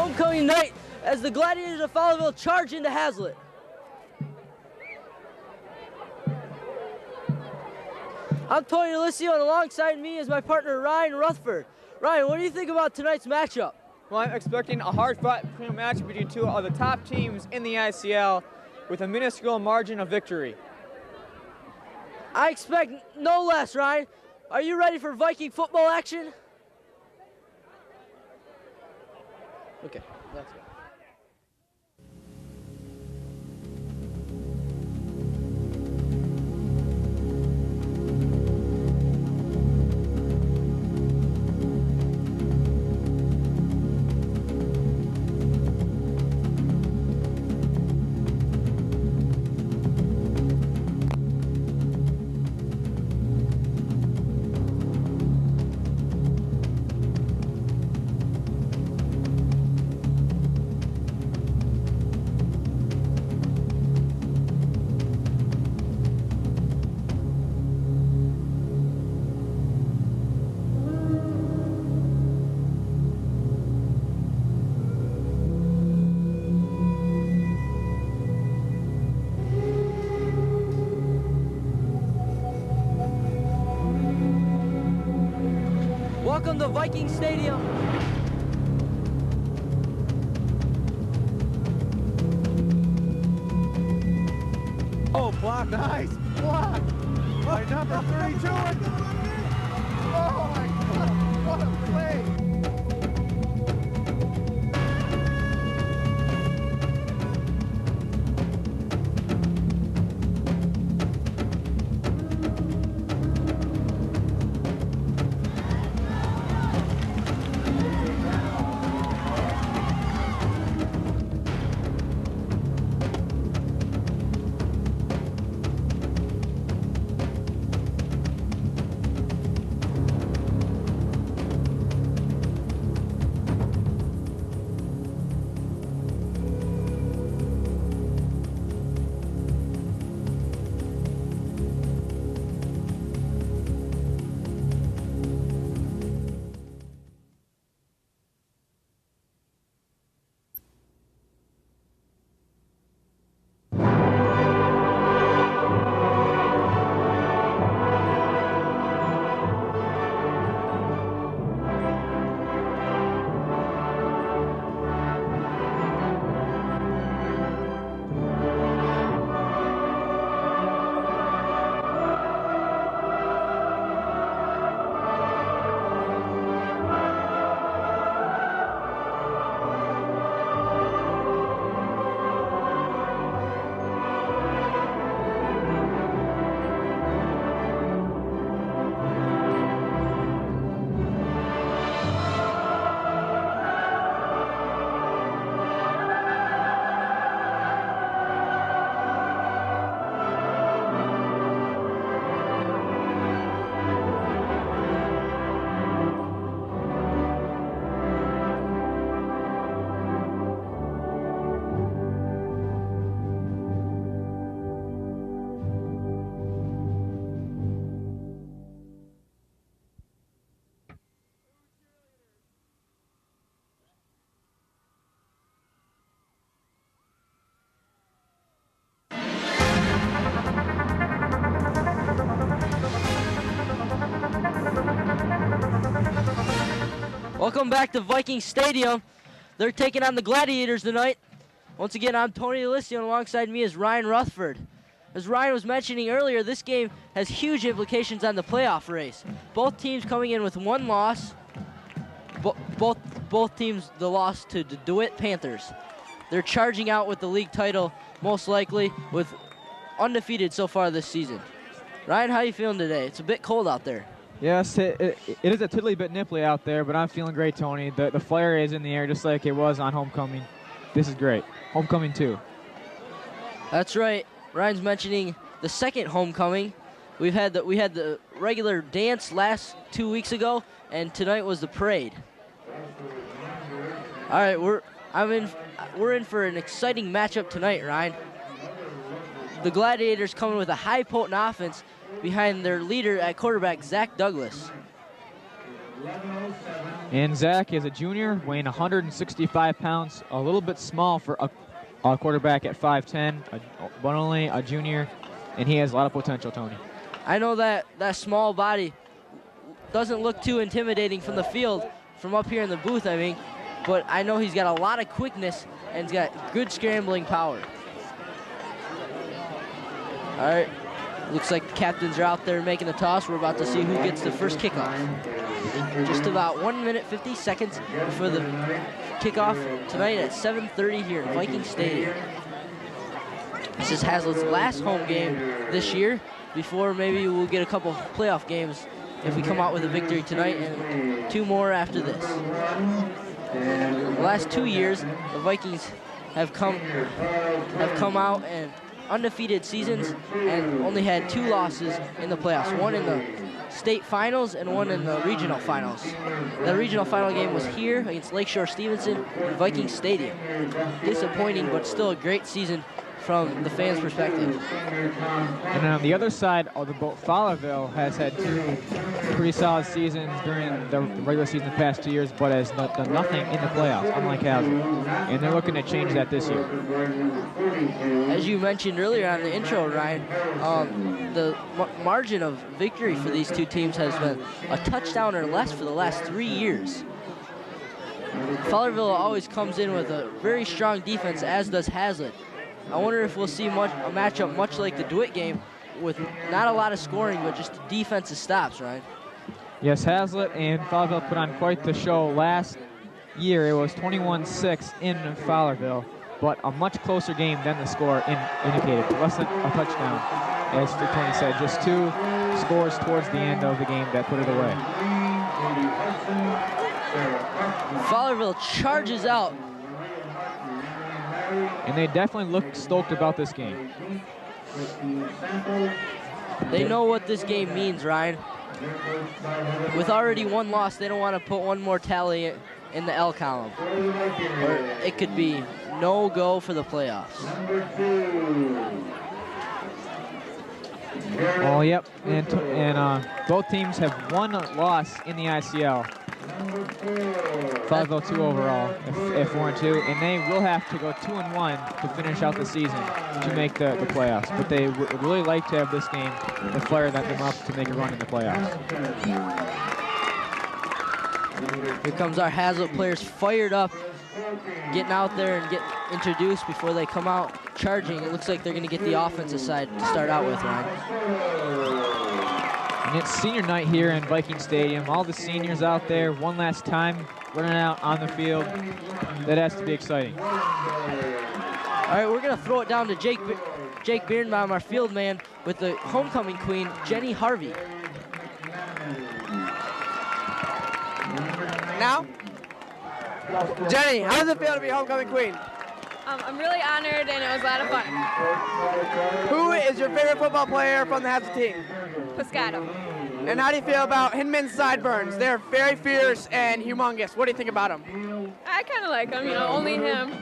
homecoming night as the Gladiators of Fowlerville charge into Hazlitt. I'm Tony Alessio, and alongside me is my partner Ryan Rutherford. Ryan, what do you think about tonight's matchup? Well, I'm expecting a hard-fought match between two of the top teams in the ICL with a minuscule margin of victory. I expect no less, Ryan. Are you ready for Viking football action? Okay, let's go. Welcome to Viking Stadium. Oh, block, nice, block. By number 32. Oh my God, what a play. Welcome back to Viking Stadium. They're taking on the Gladiators tonight. Once again, I'm Tony Alessio, and alongside me is Ryan Rutherford. As Ryan was mentioning earlier, this game has huge implications on the playoff race. Both teams coming in with one loss. Both teams the loss to the DeWitt Panthers. They're charging out with the league title, most likely, with undefeated so far this season. Ryan, how you feeling today? It's a bit cold out there. Yes, it is a tiddly bit nipply out there, but I'm feeling great, Tony. The flare is in the air just like it was on homecoming. This is great. Homecoming 2. That's right. Ryan's mentioning the second homecoming. We had the regular dance last 2 weeks ago, and tonight was the parade. All right, we're in for an exciting matchup tonight, Ryan. The Gladiators coming with a high potent offense behind their leader at quarterback, Zach Douglas. And Zach is a junior, weighing 165 pounds, a little bit small for a quarterback at 5'10", but only a junior, and he has a lot of potential, Tony. I know that small body doesn't look too intimidating from the field, from up here in the booth, I mean, but I know he's got a lot of quickness and he's got good scrambling power. All right, looks like the captains are out there making the toss. We're about to see who gets the first kickoff. Just about 1 minute, 50 seconds before the kickoff tonight at 7:30 here in Viking Stadium. This is Hazlitt's last home game this year, before maybe we'll get a couple playoff games if we come out with a victory tonight and 2 more after this. The last 2 years, the Vikings have come out and undefeated seasons and only had 2 losses in the playoffs, 1 in the state finals and 1 in the regional finals. The regional final game was here against Lakeshore Stevenson in Viking Stadium. Disappointing, but still a great season from the fans' perspective. And on the other side of the boat, Fowlerville has had 2 pretty solid seasons during the regular season the past 2 years, but has done nothing in the playoffs, unlike Hazlitt. And they're looking to change that this year. As you mentioned earlier on the intro, Ryan, the margin of victory for these 2 teams has been a touchdown or less for the last 3 years. Fowlerville always comes in with a very strong defense, as does Hazlitt. I wonder if we'll see a matchup much like the DeWitt game, with not a lot of scoring, but just defensive stops, right? Yes, Hazlitt and Fowlerville put on quite the show last year. It was 21-6 in Fowlerville, but a much closer game than the score indicated. Less than a touchdown, as Tony said. Just 2 scores towards the end of the game that put it away. Fowlerville charges out. And they definitely look stoked about this game. They know what this game means, Ryan. With already 1 loss, they don't want to put 1 more tally in the L column, or it could be no go for the playoffs. Oh, yep. And both teams have 1 loss in the ICL. Fowlerville 2 overall, at 4-2, and they will have to go 2-1 to finish out the season to make the playoffs. But they would really like to have this game to flare them up to make a run in the playoffs. Here comes our Hazlitt players, fired up, getting out there and get introduced before they come out charging. It looks like they're going to get the offensive side to start out with, Ryan. And it's senior night here in Viking Stadium. All the seniors out there, one last time, running out on the field. That has to be exciting. All right, we're going to throw it down to Jake Birnbaum, our field man, with the homecoming queen, Jenny Harvey. Now, Jenny, how does it feel to be homecoming queen? I'm really honored, and it was a lot of fun. Who is your favorite football player from the Hazlitt team? Pescado. And how do you feel about Hinman's sideburns? They're very fierce and humongous. What do you think about them? I kind of like him, you know, only him.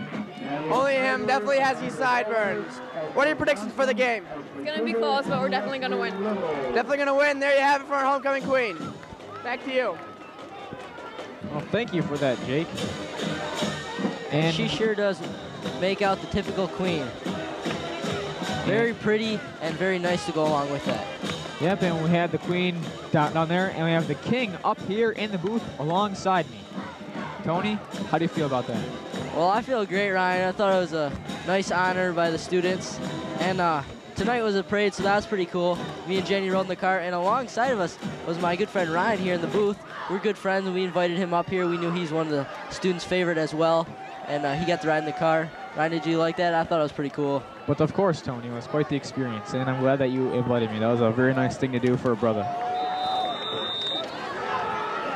Only him definitely has these sideburns. What are your predictions for the game? It's going to be close, but we're definitely going to win. Definitely going to win. There you have it for our homecoming queen. Back to you. Well, thank you for that, Jake. And she sure does make out the typical queen. Very pretty and very nice to go along with that. Yep, and we had the queen down there, and we have the king up here in the booth alongside me. Tony, how do you feel about that? Well, I feel great, Ryan. I thought it was a nice honor by the students. And tonight was a parade, so that was pretty cool. Me and Jenny rode in the car, and alongside of us was my good friend Ryan here in the booth. We're good friends, and we invited him up here. We knew he's one of the students' favorite as well, and he got to ride in the car. Ryan, did you like that? I thought it was pretty cool. But of course, Tony, it was quite the experience, and I'm glad that you invited me. That was a very nice thing to do for a brother.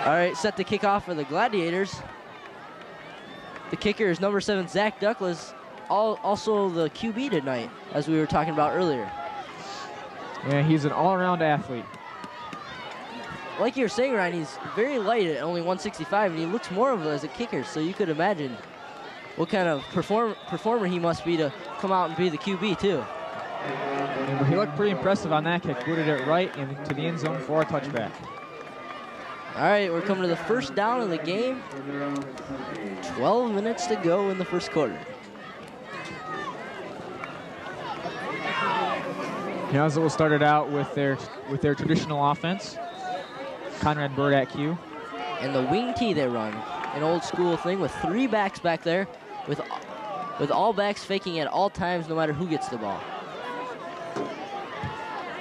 All right, set to kick off for the Gladiators. The kicker is number 7, Zach Douglas, also the QB tonight, as we were talking about earlier. Yeah, he's an all-around athlete. Like you were saying, Ryan, he's very light at only 165, and he looks more of as a kicker, so you could imagine what kind of performer he must be to come out and be the QB, too. And he looked pretty impressive on that kick. Booted it right into the end zone for a touchback. All right, we're coming to the first down of the game. 12 minutes to go in the first quarter. Haslett started out with their traditional offense. Conrad Bird at Q. And the wing tee they run, an old school thing with 3 backs back there, with all backs faking at all times, no matter who gets the ball.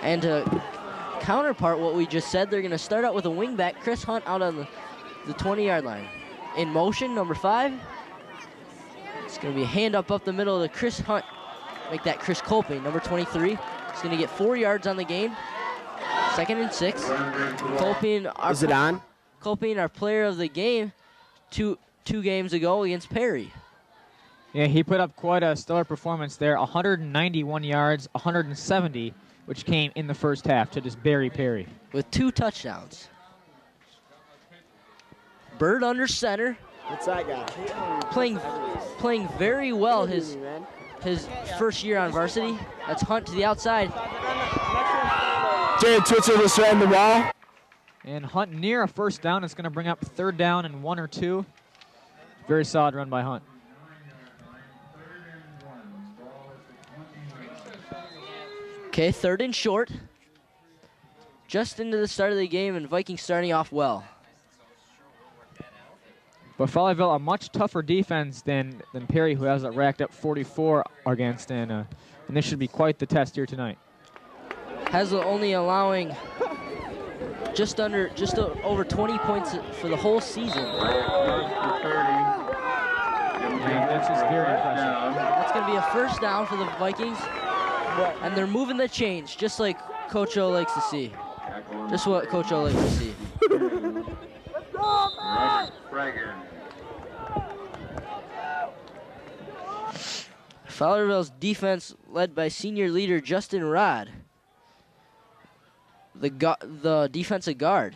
And to counterpart what we just said, they're going to start out with a wing back, Chris Hunt, out on the 20-yard line. In motion, number 5. It's going to be a hand up the middle to Chris Hunt. Make that Chris Colping, number 23. He's going to get 4 yards on the game. 2nd and 6. Colping, Is it on? Colping, our player of the game, two games ago against Perry. Yeah, he put up quite a stellar performance there. 191 yards, 170, which came in the first half to just bury Perry. With 2 touchdowns. Bird under center. What's that guy? Playing very well his first year on varsity. That's Hunt to the outside. Jay Twitcher just ran the ball. And Hunt near a first down. It's going to bring up 3rd down and 1 or 2. Very solid run by Hunt. Okay, 3rd and short. Just into the start of the game, and Vikings starting off well. But Fowlerville, a much tougher defense than Perry, who has racked up 44 against, and this should be quite the test here tonight. Haslett only allowing just over 20 points for the whole season. And that's just very impressive. That's going to be a first down for the Vikings, and they're moving the chains, just like Coach O likes to see. Just what Coach O likes to see. Fowlerville's defense led by senior leader Justin Rod. The defensive guard.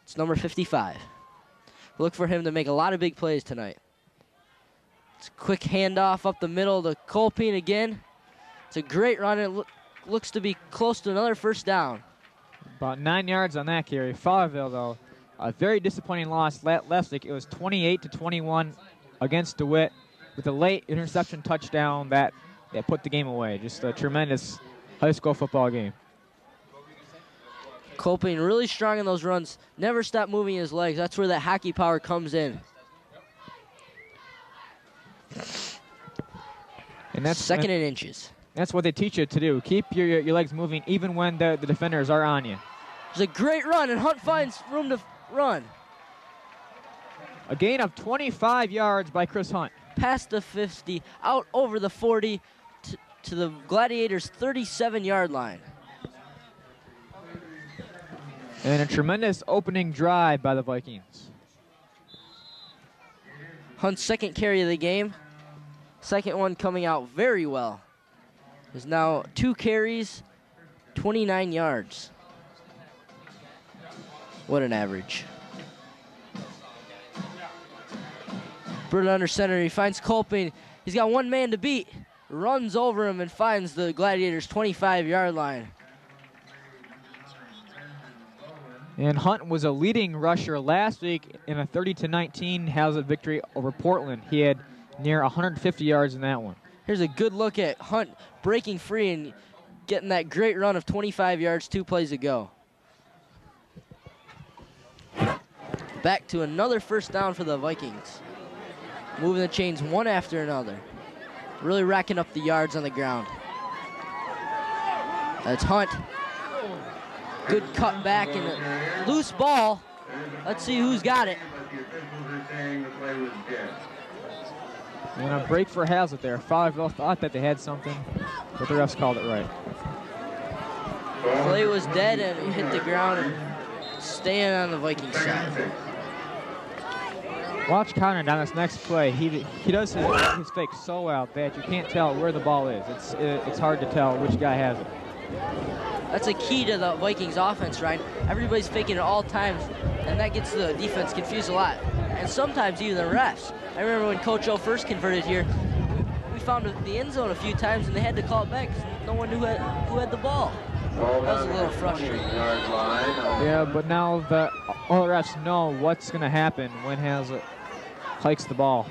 It's number 55. Look for him to make a lot of big plays tonight. It's a quick handoff up the middle to Colping again. It's a great run. It looks to be close to another first down. About 9 yards on that carry. Fowlerville, though, a very disappointing loss last week. It was 28-21 against DeWitt with a late interception touchdown that put the game away. Just a tremendous high school football game. Colping really strong in those runs. Never stop moving his legs. That's where that hockey power comes in. And that's 2nd and inches. That's what they teach you to do. Keep your legs moving even when the defenders are on you. There's a great run, and Hunt finds room to run. A gain of 25 yards by Chris Hunt. Past the 50, out over the 40 to the Gladiators' 37-yard line. And a tremendous opening drive by the Vikings. Hunt's 2nd carry of the game. 2nd one coming out very well. There's now 2 carries, 29 yards. What an average. Bird under center, he finds Colping. He's got 1 man to beat. Runs over him and finds the Gladiators' 25-yard line. And Hunt was a leading rusher last week in a 30-19 Haslett victory over Portland. He had near 150 yards in that one. Here's a good look at Hunt breaking free and getting that great run of 25 yards 2 plays ago. Back to another first down for the Vikings. Moving the chains one after another. Really racking up the yards on the ground. That's Hunt. Good cut back and a loose ball. Let's see who's got it. And a break for Haslett there. Fowlerville thought that they had something, but the refs called it right. Play was dead and it hit the ground and staying on the Vikings side. Watch Conrad on this next play. He does his fake so well that you can't tell where the ball is. It's hard to tell which guy has it. That's a key to the Vikings offense, Ryan. Everybody's faking at all times, and that gets the defense confused a lot. And sometimes even the refs. I remember when Coach O first converted here, we found the end zone a few times, and they had to call it back because no one knew who had the ball. That was a little frustrating. Yeah, but now all the refs know what's going to happen when Hazlitt hikes the ball.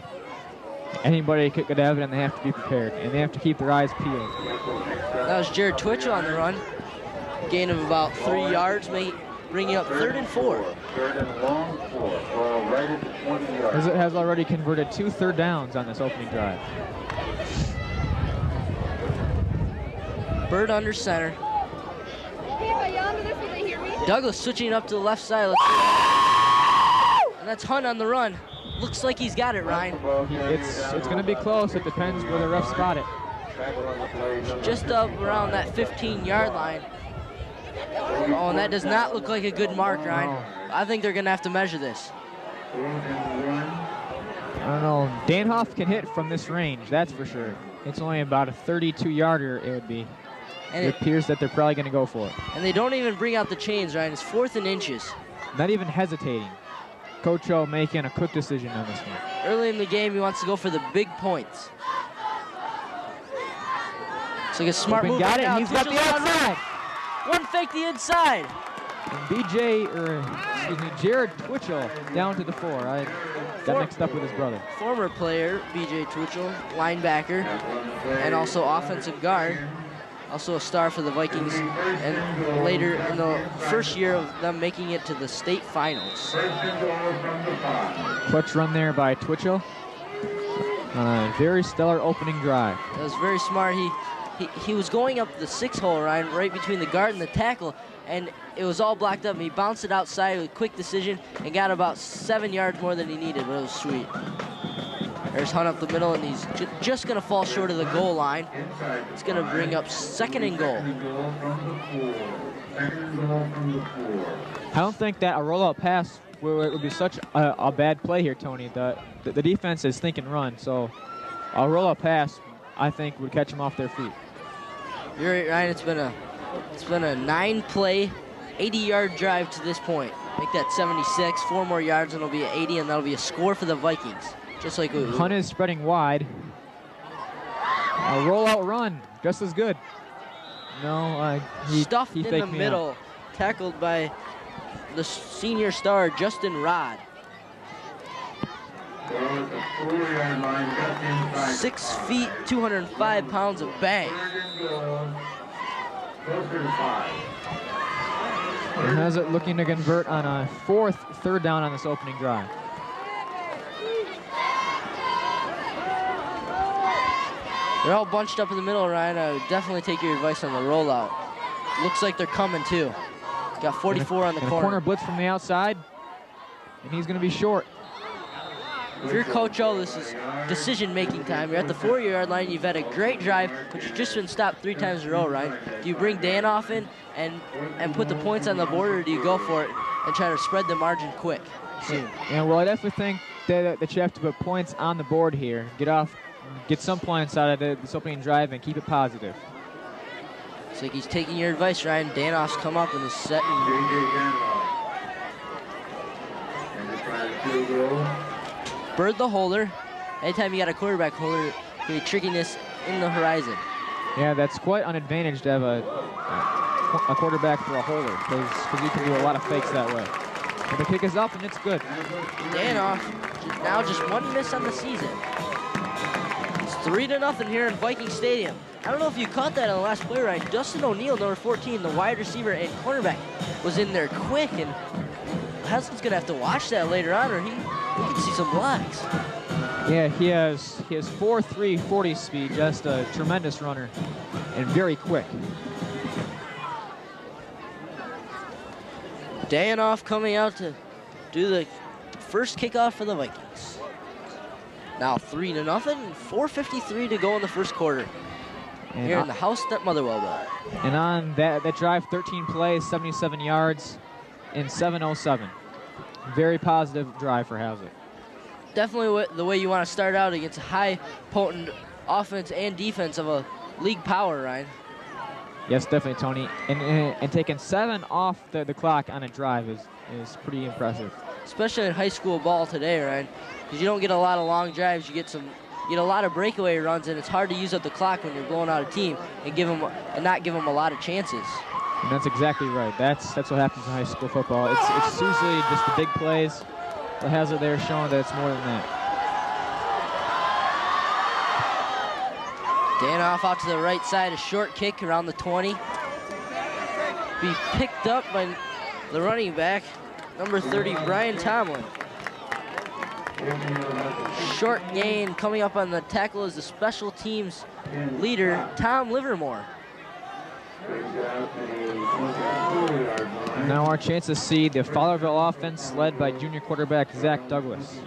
Anybody could have it, and they have to be prepared, and they have to keep their eyes peeled. That was Jared Twitchell on the run. Gain of about 3 yards, bringing up 3rd and 4. Hazlitt has already converted 2 third downs on this opening drive. Bird under center. Douglas switching up to the left side. Let's see. And that's Hunt on the run. Looks like he's got it, Ryan. It's going to be close. It depends where the refs spot it. Just up around that 15-yard line. Oh, and that does not look like a good mark, Ryan. No. I think they're going to have to measure this. I don't know. Danhoff can hit from this range, that's for sure. It's only about a 32-yarder it would be. And it appears that they're probably going to go for it. And they don't even bring out the chains, Ryan. It's 4th and inches. Not even hesitating. Coach O making a quick decision on this one. Early in the game, he wants to go for the big points. It's like a smart move. Got right it. now. He's got the outside. One fake the inside. And Jared Twitchell down to the 4. I got mixed up with his brother. Former player, B.J. Twitchell, linebacker, and also offensive guard. Also a star for the Vikings, and later in the first year of them making it to the state finals. Clutch run there by Twitchell. A very stellar opening drive. That was very smart. He was going up the 6-hole, Ryan, right between the guard and the tackle, and it was all blocked up. He bounced it outside with a quick decision and got about 7 yards more than he needed, but it was sweet. There's Hunt up the middle, and he's just going to fall short of the goal line. It's going to bring up 2nd and goal. I don't think that a rollout pass would be such a bad play here, Tony. The defense is think and run, so a rollout pass, I think, would catch them off their feet. You're right, Ryan. It's been a 9-play, 80-yard drive to this point. Make that 76, 4 more yards, and it'll be an 80, and that'll be a score for the Vikings. Just like Hunt is spreading wide. A rollout run, just as good. No, he stuffed in the middle, tackled by the senior star Justin Rod. 6 feet, 205 pounds of bang. And has it looking to convert on a 4th third down on this opening drive. They're all bunched up in the middle, Ryan. I would definitely take your advice on the rollout. Looks like they're coming, too. Got 44 on the corner. Corner blitz from the outside, and he's going to be short. If you're Coach O, this is decision-making time. You're at the 4-yard line. You've had a great drive, but you've just been stopped 3 times in a row, Ryan. Do you bring Danhoff in and put the points on the board, or do you go for it and try to spread the margin quick soon? Yeah, well, I definitely think that you have to put points on the board here. Get some points out of this opening drive and keep it positive. It's like he's taking your advice, Ryan. Danhoff's come up and is setting. Bird the holder. Anytime you got a quarterback holder, you're tricking this in the horizon. Yeah, that's quite an advantage to have a quarterback for a holder because you can do a lot of fakes that way. But the kick is up and it's good. Danhoff now just 1 miss on the season. It's 3-0 here in Viking Stadium. I don't know if you caught that on the last play, right? Dustin O'Neill, number 14, the wide receiver and cornerback, was in there quick, and Heslin's gonna have to watch that later on, or he can see some blocks. Yeah, he has 4.3 40 speed, just a tremendous runner, and very quick. Danhoff coming out to do the first kickoff for the Vikings. Now 3-0, 4:53 to go in the first quarter. And here in the house at Motherwell Bowl. And on that drive, 13 plays, 77 yards, and 7:07. Very positive drive for Hazlitt. Definitely the way you want to start out against a high, potent offense and defense of a league power, Ryan. Yes, definitely, Tony. And taking 7 off the clock on a drive is pretty impressive. Especially in high school ball today, Ryan, because you don't get a lot of long drives. You get a lot of breakaway runs, and it's hard to use up the clock when you're blowing out a team and not give them a lot of chances. And that's exactly right. That's what happens in high school football. It's usually just the big plays. The Hazlitt there showing that it's more than that. Danoff out to the right side, a short kick around the 20. Be picked up by the running back, number 30, Brian Tomlin. Short gain coming up on the tackle is the special teams leader, Tom Livermore. Now our chance to see the Fowlerville offense led by junior quarterback Zach Douglas.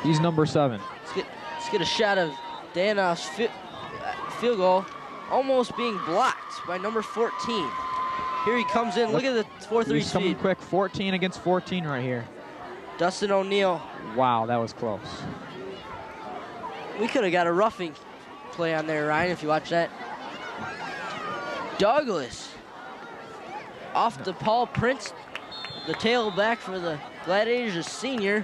He's number 7. Let's get a shot of Danoff's field goal, almost being blocked by number 14. Here he comes in. Look at the 4.3 He's coming speed. quick, 14 against 14 right here. Dustin O'Neill. Wow, that was close. We could have got a roughing play on there, Ryan, if you watch that. Douglas off to Paul Prince, the tailback for the Gladiators, a senior,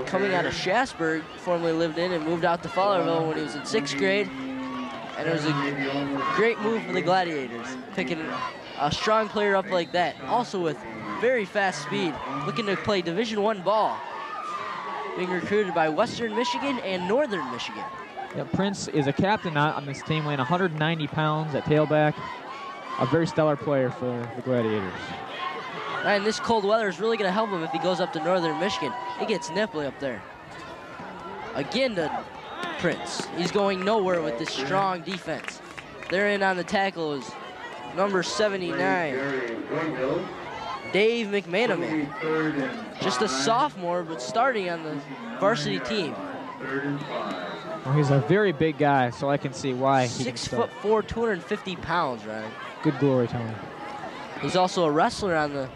coming out of Shasburg, formerly lived in and moved out to Fowlerville when he was in 6th grade. And it was a great move for the Gladiators, picking a strong player up like that. Also with very fast speed, looking to play Division I ball. Being recruited by Western Michigan and Northern Michigan. Yeah, Prince is a captain on this team, weighing 190 pounds at tailback. A very stellar player for the Gladiators. And this cold weather is really going to help him if he goes up to Northern Michigan. It gets nipply up there. Again to Prince. He's going nowhere with this strong defense. They're in on the tackle is number 79, Dave McManaman. Just a sophomore, but starting on the varsity team. Well, he's a very big guy, so I can see why. 6'4", 250 pounds, Ryan. Good glory, Tony. He's also a wrestler on the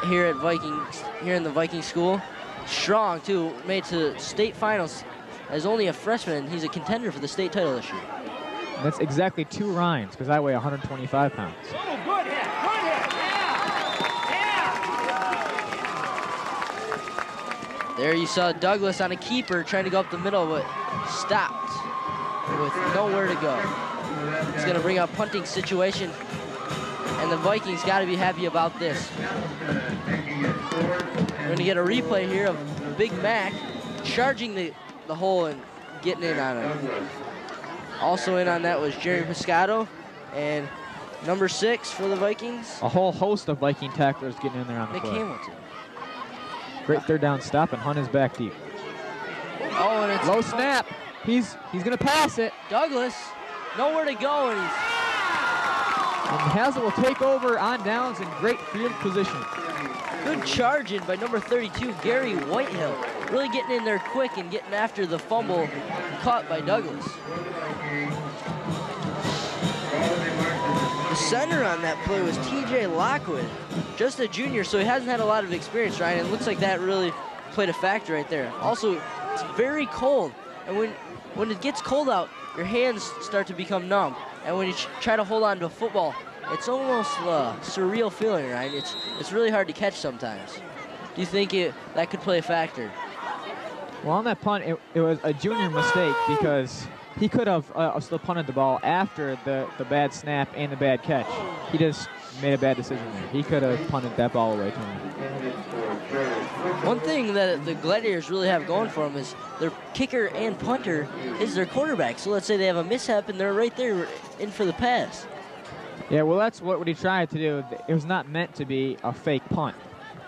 here in the Viking school. Strong too, made to state finals as only a freshman. He's a contender for the state title this year. And that's exactly 2 Ryans, because I weigh 125 pounds. Good hit. There you saw Douglas on a keeper trying to go up the middle, but stopped with nowhere to go. It's going to bring up punting situation, and the Vikings got to be happy about this. We're going to get a replay here of Big Mac charging the hole and getting in on it. Also in on that was Jerry Piscato and number 6 for the Vikings. A whole host of Viking tacklers getting in there on the Nick play. Hamilton. Great third down stop, and Hunt is back deep. Oh, and it's low snap. He's going to pass it. Douglas, nowhere to go, and Hazlitt will take over on downs in great field position. good charge in by number 32, Gary Whitehill. Really getting in there quick and getting after the fumble caught by Douglas. The center on that play was TJ Lockwood, just a junior, so he hasn't had a lot of experience, Ryan, and it looks like that really played a factor right there. Also, it's very cold, and when it gets cold out, your hands start to become numb, and when you try to hold on to a football, it's almost a surreal feeling, right? It's really hard to catch sometimes. Do you think that could play a factor? Well, on that punt, it was a junior mistake because he could have still punted the ball after the bad snap and the bad catch. He just made a bad decision there. He could have punted that ball away, Tony. One thing that the Gladiators really have going for them is their kicker and punter is their quarterback. So let's say they have a mishap and they're right there in for the pass. Yeah, well, that's what he tried to do. It was not meant to be a fake punt.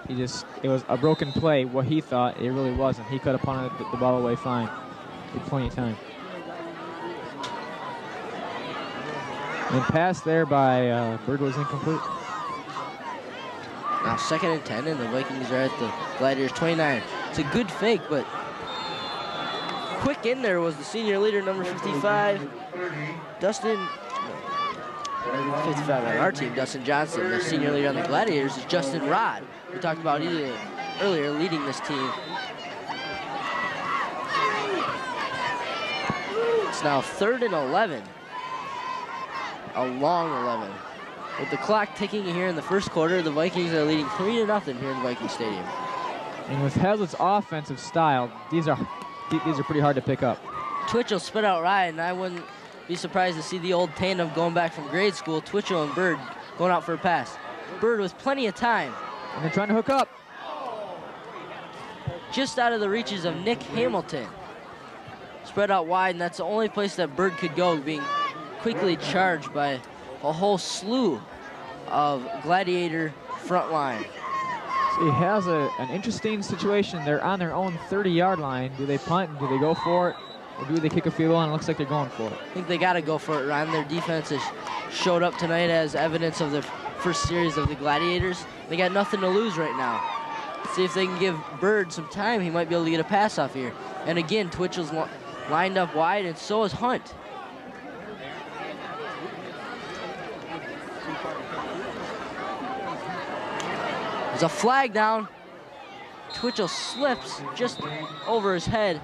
It was a broken play, what he thought. It really wasn't. He could have punted the ball away fine. With plenty of time. And pass there by Bird was incomplete. Now 2nd and 10, and the Vikings are at the Gladiators 29. It's a good fake, but quick in there was the senior leader, number 55, Dustin. 55 on our team, Dustin Johnson. The senior leader on the Gladiators is Justin Rod. We talked about earlier leading this team. It's now 3rd and 11. A long 11. With the clock ticking here in the first quarter, the Vikings are leading 3-0 here in Viking Stadium. And with Hazlitt's offensive style, these are pretty hard to pick up. Twitch will spit out Ryan. I wouldn't Be surprised to see the old tandem going back from grade school, Twitchell and Bird, going out for a pass. Bird with plenty of time. And they're trying to hook up. Just out of the reaches of Nick Hamilton. Spread out wide, and that's the only place that Bird could go, being quickly charged by a whole slew of Gladiator front line. So he has an interesting situation. They're on their own 30-yard line. Do they punt? Do they go for it? Or do they kick a field goal? And it looks like they're going for it. I think they got to go for it, Ryan. Their defense has showed up tonight as evidence of the first series of the Gladiators. They got nothing to lose right now. See if they can give Bird some time. He might be able to get a pass off here. And again, Twitchell's lined up wide, and so is Hunt. There's a flag down. Twitchell slips just over his head.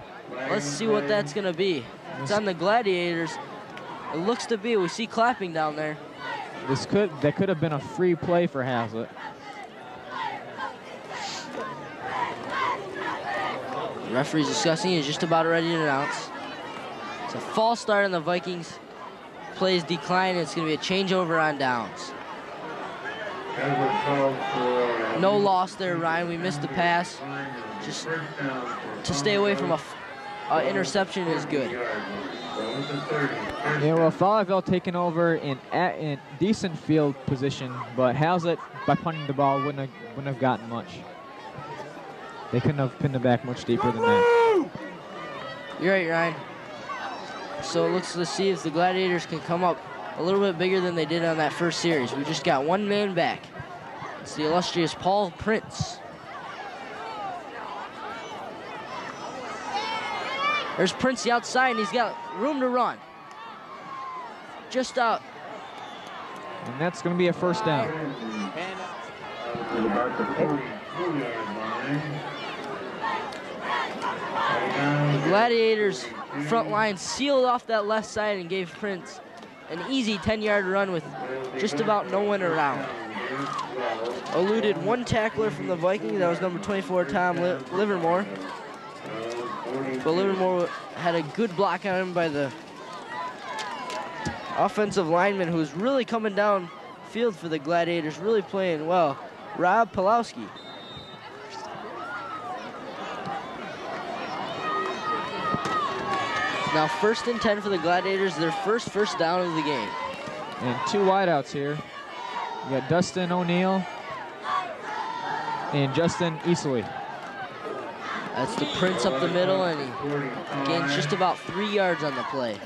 Let's see what that's gonna be. It's on the Gladiators. It looks to be. We see clapping down there. That could have been a free play for Hazlitt. The referee's discussing. He's just about ready to announce. It's a false start on the Vikings. Plays decline. It's gonna be a changeover on downs. No loss there, Ryan. We missed the pass. Just to stay away from a interception is good. Yeah, well, Fowlerville taking over in decent field position, but Hazlitt, by punting the ball, wouldn't have gotten much. They couldn't have pinned it back much deeper than that. You're right, Ryan. So let's see if the Gladiators can come up a little bit bigger than they did on that first series. We just got one man back. It's the illustrious Paul Prince. There's Prince the outside, and he's got room to run. Just out. And that's going to be a first down. The Gladiators front line sealed off that left side and gave Prince an easy 10-yard run with just about no one around. Eluded one tackler from the Vikings. That was number 24, Tom Livermore. But Livermore had a good block on him by the offensive lineman who's really coming down field for the Gladiators, really playing well, Rob Pulowski. Now 1st and 10 for the Gladiators, their first down of the game. And two wideouts here. You got Dustin O'Neill and Justin Easley. That's the Prince up the middle, and he gains just about 3 yards on the play.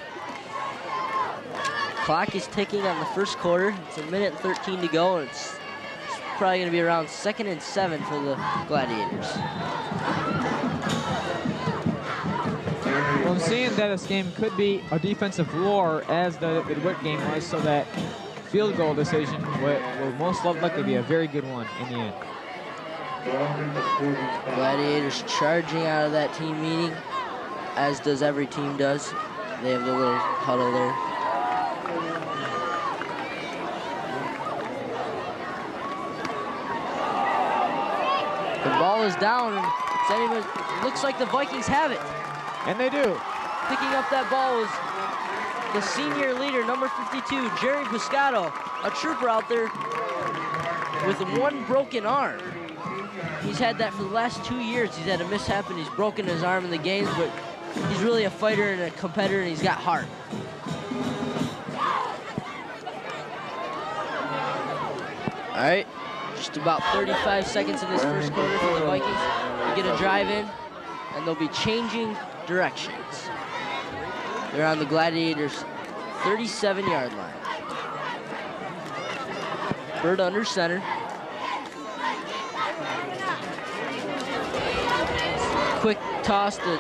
Clock is ticking on the first quarter. It's 1:13 to go, and it's probably going to be around 2nd and 7 for the Gladiators. Well, I'm seeing that this game could be a defensive war as the DeWitt game was, so that field goal decision will most likely be a very good one in the end. Gladiators charging out of that team meeting, as does every team does. They have the little huddle there. The ball is down, and it looks like the Vikings have it. And they do. Picking up that ball was the senior leader, number 52, Jerry Buscato, a trooper out there with one broken arm. He's had that for the last 2 years. He's had a mishap and he's broken his arm in the games, but he's really a fighter and a competitor, and he's got heart. All right, just about 35 seconds in this first quarter for the Vikings. They get a drive in, and they'll be changing directions. They're on the Gladiators' 37-yard line. Bird under center. Quick toss to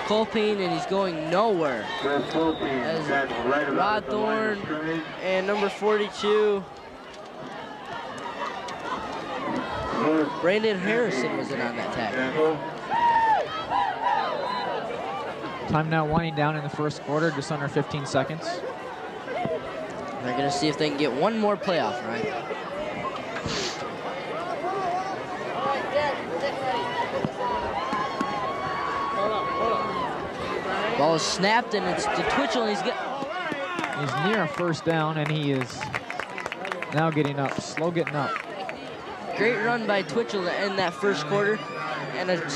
Colpane, and he's going nowhere. As Rod Thorne and number 42, Brandon Harrison, was in on that tackle. Time now winding down in the first quarter, just under 15 seconds. They're going to see if they can get one more playoff, right? Ball is snapped, and it's to Twitchell, and He's near a first down, and he is now getting up, slow getting up. Great run by Twitchell to end that first quarter, and a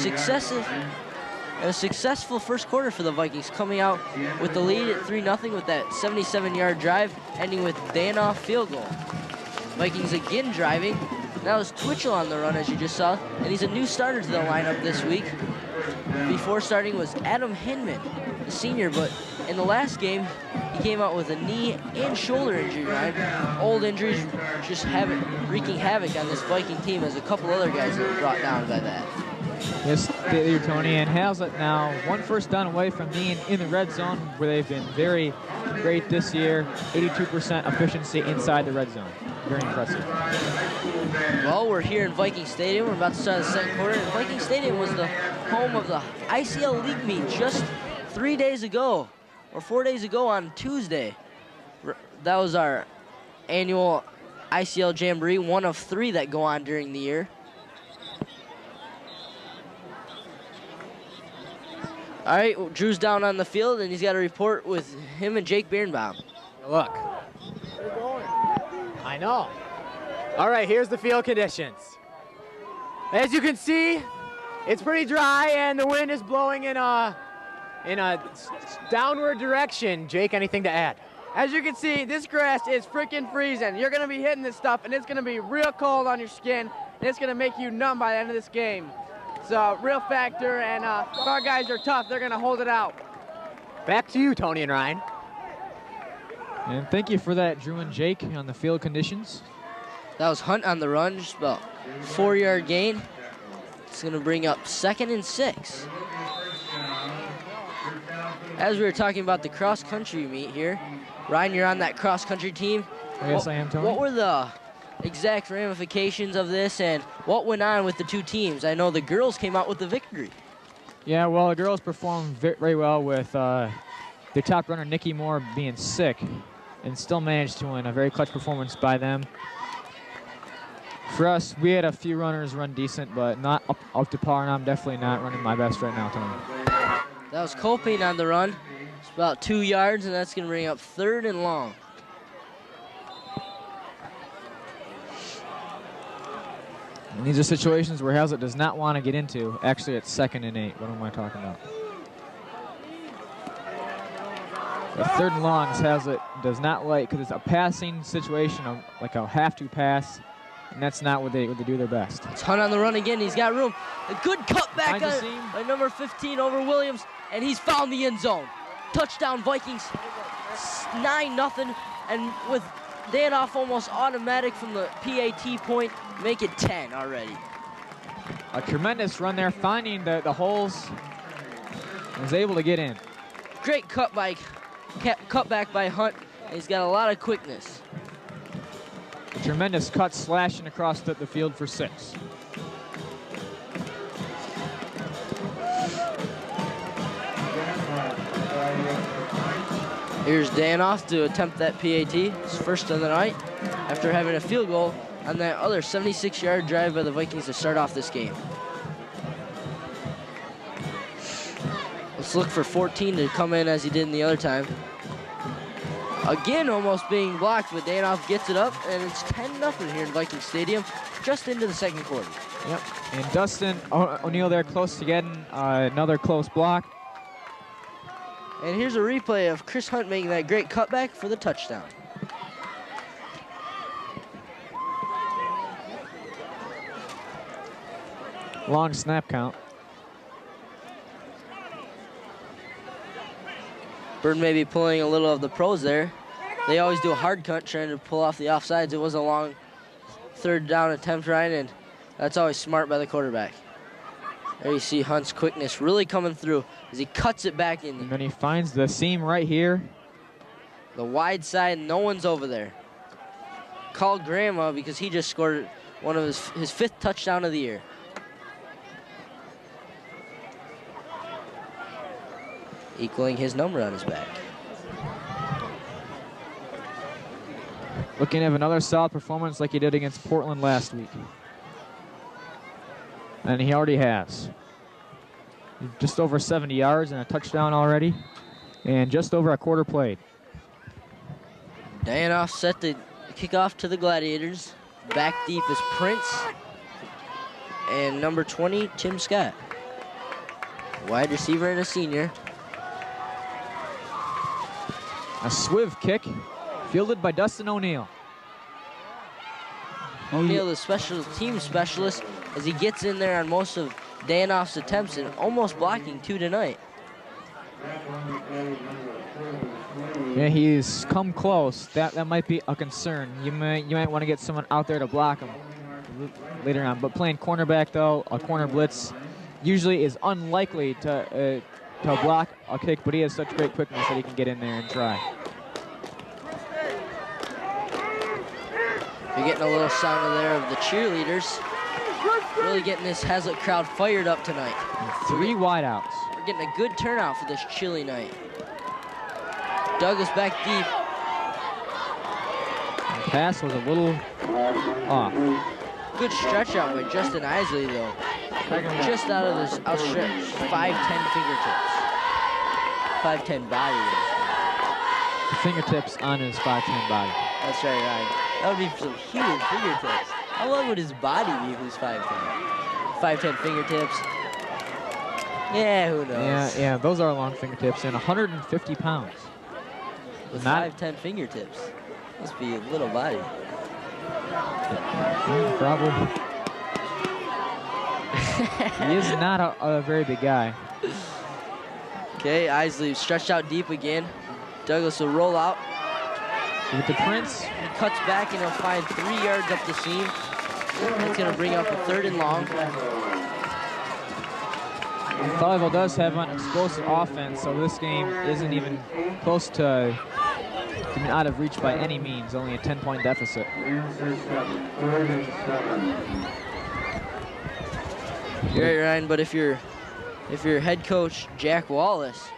successful first quarter for the Vikings, coming out with the lead at 3-0 with that 77-yard drive, ending with Danoff field goal. Vikings again driving. That was Twitchell on the run, as you just saw, and he's a new starter to the lineup this week. Before starting was Adam Hinman, the senior, but in the last game, he came out with a knee and shoulder injury, Ryan. Old injuries just wreaking havoc on this Viking team, as a couple other guys that were brought down by that. Yes, there, Tony, and Hazlitt now one first down away from being in the red zone, where they've been very great this year. 82% efficiency inside the red zone. Very impressive. Well, we're here in Viking Stadium. We're about to start the second quarter. And Viking Stadium was the home of the ICL League meet just 3 days ago, or 4 days ago on Tuesday. That was our annual ICL Jamboree, one of 3 that go on during the year. All right, well, Drew's down on the field, and he's got a report with him and Jake Birnbaum. Look. I know. All right, here's the field conditions. As you can see, it's pretty dry, and the wind is blowing in a downward direction. Jake, anything to add? As you can see, this grass is freaking freezing. You're going to be hitting this stuff, and it's going to be real cold on your skin, and it's going to make you numb by the end of this game. It's a real factor, and our guys are tough. They're going to hold it out. Back to you, Tony and Ryan. And thank you for that, Drew and Jake, on the field conditions. That was Hunt on the run, just about 4-yard gain. It's going to bring up 2nd and 6. As we were talking about the cross-country meet here, Ryan, you're on that cross-country team. Yes, I am, Tony. What were the exact ramifications of this, and what went on with the 2 teams? I know the girls came out with the victory. Yeah, well, the girls performed very well with their top runner, Nikki Moore, being sick, and still managed to win. A very clutch performance by them. For us, we had a few runners run decent, but not up to par, and I'm definitely not running my best right now, Tony. That was Coping on the run. It's about 2 yards, and that's going to bring up 3rd and long. And these are situations where Hazlitt does not want to get into. Actually, it's 2nd and 8. What am I talking about? The 3rd and longs Hazlitt does not like, because it's a passing situation, like a have-to pass, and that's not what they do their best. It's Hunt on the run again. He's got room. A good cutback by number 15 over Williams, and he's found the end zone. Touchdown Vikings, 9-0, and with Danoff almost automatic from the PAT point, make it 10 already. A tremendous run there, finding the holes, and was able to get in. Great cutback by Hunt, and he's got a lot of quickness. A tremendous cut slashing across the field for 6. Here's Danoff to attempt that PAT, his first of the night, after having a field goal on that other 76-yard drive by the Vikings to start off this game. Let's look for 14 to come in as he did in the other time. Again, almost being blocked, but Danoff gets it up, and it's 10-0 here in Viking Stadium, just into the second quarter. Yep, and Dustin O'Neill there close to getting another close block. And here's a replay of Chris Hunt making that great cutback for the touchdown. Long snap count. Bird may be pulling a little of the pros there. They always do a hard cut, trying to pull off the offsides. It was a long 3rd down attempt, Ryan, and that's always smart by the quarterback. There you see Hunt's quickness really coming through as he cuts it back in. And then he finds the seam right here. The wide side, no one's over there. Call Grandma because he just scored one of his 5th touchdown of the year. Equaling his number on his back. Looking to have another solid performance like he did against Portland last week. And he already has. Just over 70 yards and a touchdown already. And just over a quarter played. Dayanoff set the kickoff to the Gladiators. Back deep is Prince. And number 20, Tim Scott. Wide receiver and a senior. A swiv kick fielded by Dustin O'Neill. O'Neill, the special team specialist, as he gets in there on most of Dayanoff's attempts and almost blocking 2 tonight. Yeah, he's come close. That might be a concern. You might want to get someone out there to block him later on. But playing cornerback though, a corner blitz usually is unlikely to block a kick, but he has such great quickness that he can get in there and try. You're getting a little sound of there of the cheerleaders. Really getting this Hazlet crowd fired up tonight. And 3 wideouts. We're getting a good turnout for this chilly night. Douglas back deep. The pass was a little off. Good stretch out by Justin Isley though. Just out of this outstretched 5'10" fingertips. 5'10" body. Fingertips on his 5'10" body. That's right, Ryan. That would be some huge fingertips. How long would his body be if he was 5'10"? 5'10" fingertips. Yeah, who knows? Yeah, those are long fingertips and 150 pounds. With 5'10" fingertips. Must be a little body. Probably. He is not a very big guy. Okay, Isley stretched out deep again. Douglas will roll out. With the Prince. He cuts back and he'll find 3 yards up the seam. That's going to bring up a 3rd and long. Fowlerville does have an explosive offense, so this game isn't even close to being out of reach by any means. Only a 10-point deficit. You're right, Ryan, but if you're head coach Jack Wallace,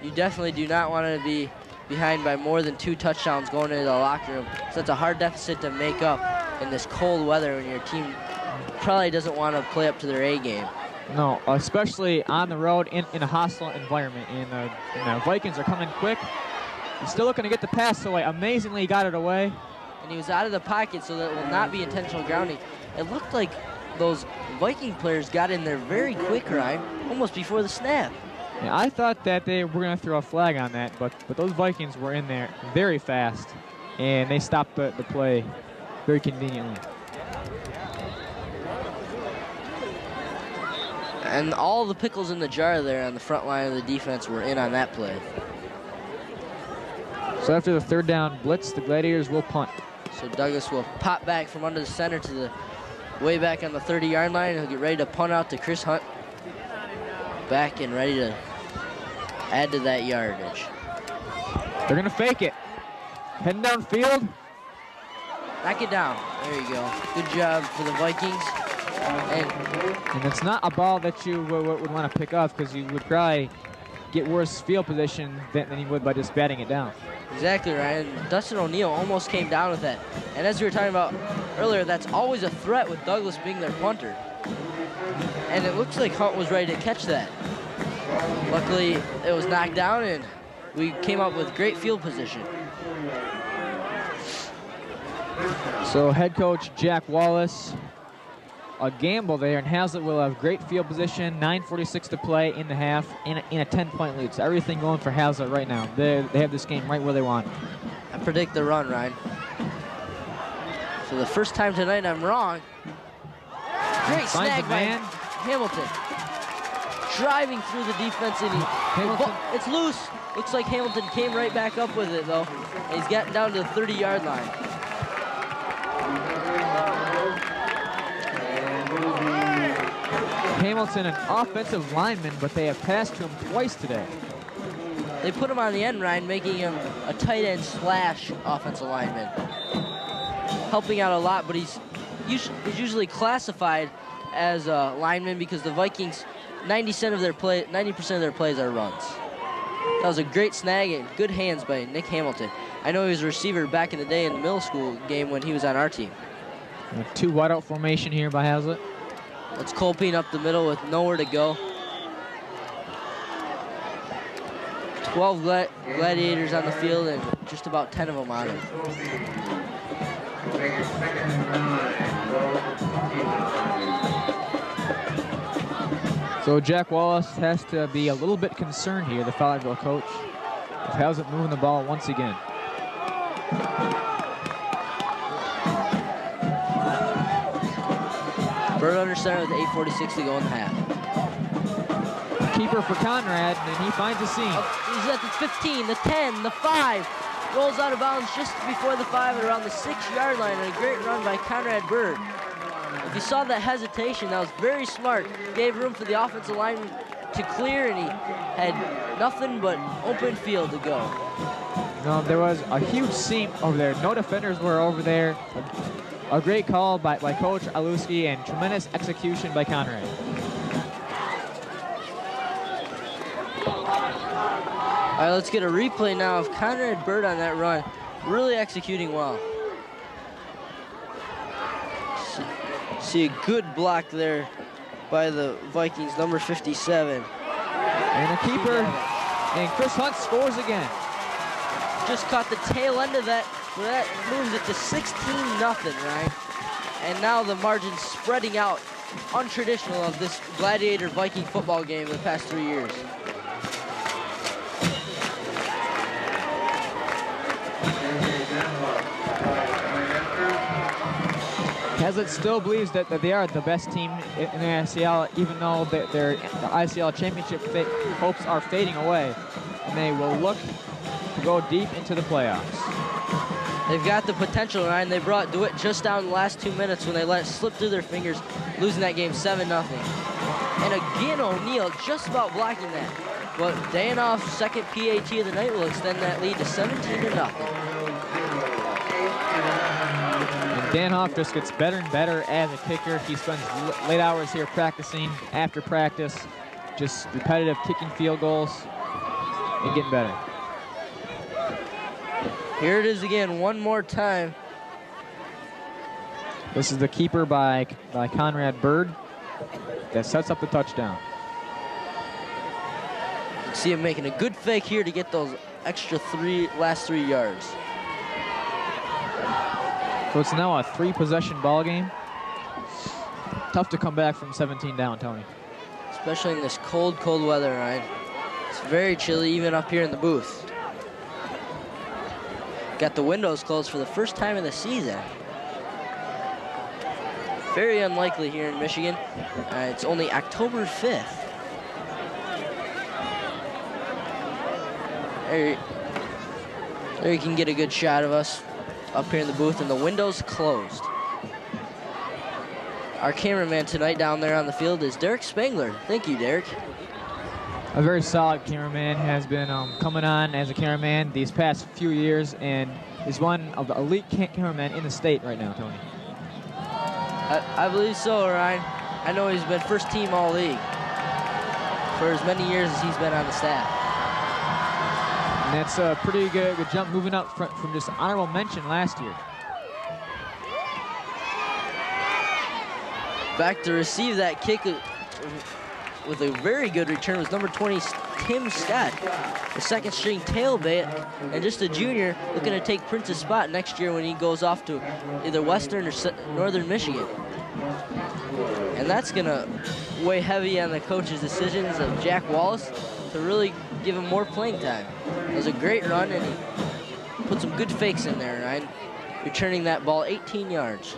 you definitely do not want to be behind by more than 2 touchdowns going into the locker room. So that's a hard deficit to make up in this cold weather when your team probably doesn't want to play up to their A game. No, especially on the road in a hostile environment. And the Vikings are coming quick. He's still looking to get the pass away. Amazingly, he got it away. And he was out of the pocket, so that will not be intentional grounding. It looked like those Viking players got in there very quick, Ryan, almost before the snap. Yeah, I thought that they were going to throw a flag on that, but those Vikings were in there very fast, and they stopped the play very conveniently. And all the pickles in the jar there on the front line of the defense were in on that play. So after the 3rd down blitz, the Gladiators will punt. So Douglas will pop back from under the center to the way back on the 30-yard line. He'll get ready to punt out to Chris Hunt. Back and ready to add to that yardage. They're going to fake it. Heading downfield. Knock it down. There you go. Good job for the Vikings. And it's not a ball that you would want to pick off, because you would probably get worse field position than you would by just batting it down. Exactly, Ryan. Dustin O'Neill almost came down with that. And as we were talking about earlier, that's always a threat with Douglas being their punter. And it looks like Hunt was ready to catch that. Luckily, it was knocked down, and we came up with great field position. So head coach Jack Wallace, a gamble there, and Hazlet will have great field position, 9:46 to play in the half, in a 10-point lead. So everything going for Hazlet right now. They have this game right where they want it. I predict the run, Ryan. For the first time tonight, I'm wrong. Great snag by Hamilton. Driving through the defense, and it's loose. Looks like Hamilton came right back up with it, though. And he's gotten down to the 30-yard line. Hamilton, an offensive lineman, but they have passed to him twice today. They put him on the end, Ryan, making him a tight end slash offensive lineman. Helping out a lot, but he's usually classified as a lineman because the Vikings, 90% of their plays are runs. That was a great snag and good hands by Nick Hamilton. I know he was a receiver back in the day in the middle school game when he was on our team. A 2 wideout formation here by Hazlet. Let's Colpine up the middle with nowhere to go. 12 gladiators on the field and just about 10 of them on it. So Jack Wallace has to be a little bit concerned here, the Fowlerville coach, with Hazlitt moving the ball once again. Bird under center with 8:46 to go in the half. Keeper for Conrad, and he finds a seam. He's at the 15, the 10, the 5. Rolls out of bounds just before the 5 at around the 6-yard line, and a great run by Conrad Bird. If you saw that hesitation, that was very smart. Gave room for the offensive lineman to clear, and he had nothing but open field to go. No, there was a huge seam over there. No defenders were over there. A great call by Coach Aluski and tremendous execution by Conrad. All right, let's get a replay now of Conrad Bird on that run. Really executing well. See a good block there by the Vikings, number 57. And a keeper, and Chris Hunt scores again. Just caught the tail end of that. So that moves it to 16-0, right? And now the margin's spreading out. Untraditional of this Gladiator Viking football game in the past 3 years. Hazlitt still believes that they are the best team in the ICL, even though the ICL championship hopes are fading away. And they will look to go deep into the playoffs. They've got the potential, Ryan. They brought DeWitt just down the last 2 minutes when they let it slip through their fingers, losing that game 7-0. And again, O'Neal just about blocking that. But Danoff's second PAT of the night will extend that lead to 17-0. And Danoff just gets better and better as a kicker. He spends late hours here practicing after practice, just repetitive kicking field goals and getting better. Here it is again, one more time. This is the keeper by Conrad Bird that sets up the touchdown. You can see him making a good fake here to get those extra last 3 yards. So it's now a 3-possession ball game. Tough to come back from 17 down, Tony. Especially in this cold, cold weather, Ryan. It's very chilly even up here in the booth. Got the windows closed for the first time in the season. Very unlikely here in Michigan. It's only October 5th. There you can get a good shot of us up here in the booth, and the windows closed. Our cameraman tonight down there on the field is Derek Spangler. Thank you, Derek. A very solid cameraman, has been coming on as a cameraman these past few years, and is one of the elite cameramen in the state right now, Tony. I believe so, Ryan. I know he's been first team all-league for as many years as he's been on the staff. And that's a pretty good jump, moving up from just honorable mention last year. Back to receive that kick with a very good return was number 20, Tim Scott, the second string tailback, and just a junior looking to take Prince's spot next year when he goes off to either Western or Northern Michigan. And that's gonna weigh heavy on the coach's decisions of Jack Wallace to really give him more playing time. It was a great run, and he put some good fakes in there, right? Returning that ball 18 yards.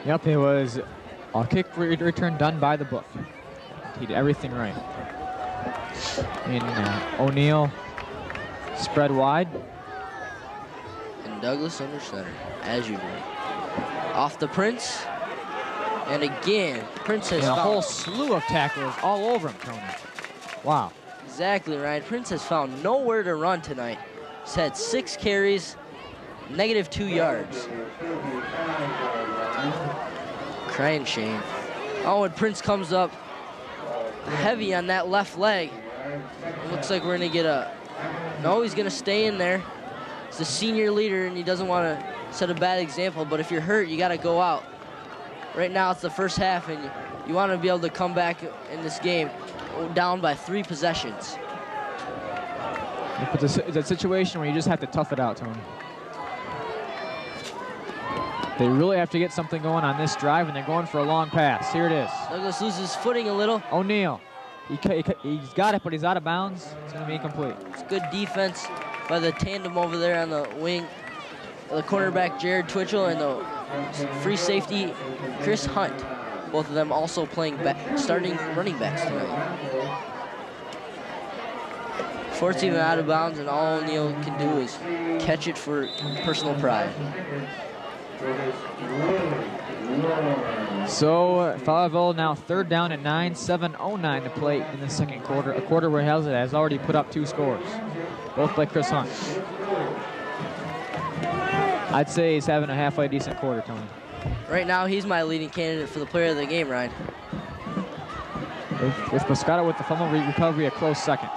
Yep, it was a kick return done by the book. He did everything right. And O'Neal spread wide. And Douglas under center, as usual. Off the Prince. And again, Prince has a whole slew of tackles all over him, Tony. Wow. Exactly, Ryan. Prince has found nowhere to run tonight. He's had 6 carries, -2 yards. Crying shame. Oh, and Prince comes up heavy on that left leg. It looks like we're gonna get no, he's gonna stay in there. He's the senior leader and he doesn't wanna set a bad example, but if you're hurt, you gotta go out. Right now it's the first half and you wanna be able to come back in this game down by 3 possessions. It's a situation where you just have to tough it out, Tony. They really have to get something going on this drive, and they're going for a long pass. Here it is. Douglas loses footing a little. O'Neal. He's got it, but he's out of bounds. It's going to be incomplete. It's good defense by the tandem over there on the wing. The cornerback, Jared Twitchell, and the free safety, Chris Hunt. Both of them also playing starting running backs tonight. Forcing him out of bounds, and all O'Neal can do is catch it for personal pride. So Fowlerville now 3rd down and 9, 7:09 to play in the second quarter. A quarter where Hazlitt has already put up 2 scores, both by Chris Hunt. I'd say he's having a halfway decent quarter, Tony. Right now, he's my leading candidate for the player of the game, Ryan. With Moscato with the fumble recovery, a close second.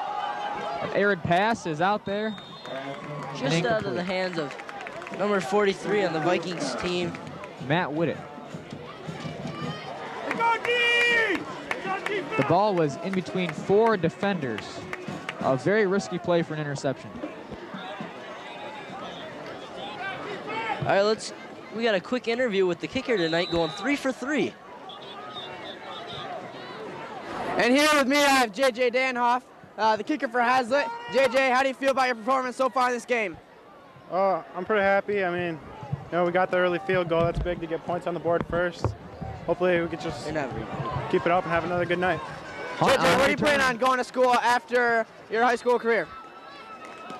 An arid pass is out there. Just out of the hands of number 43 on the Vikings team, Matt Whitted. The ball was in between 4 defenders. A very risky play for an interception. All right, we got a quick interview with the kicker tonight, going 3 for 3. And here with me, I have JJ Danhoff, the kicker for Hazlitt. JJ, how do you feel about your performance so far in this game? I'm pretty happy. I mean, we got the early field goal. That's big to get points on the board first. Hopefully we can just keep it up and have another good night. JJ, where are you planning on going to school after your high school career?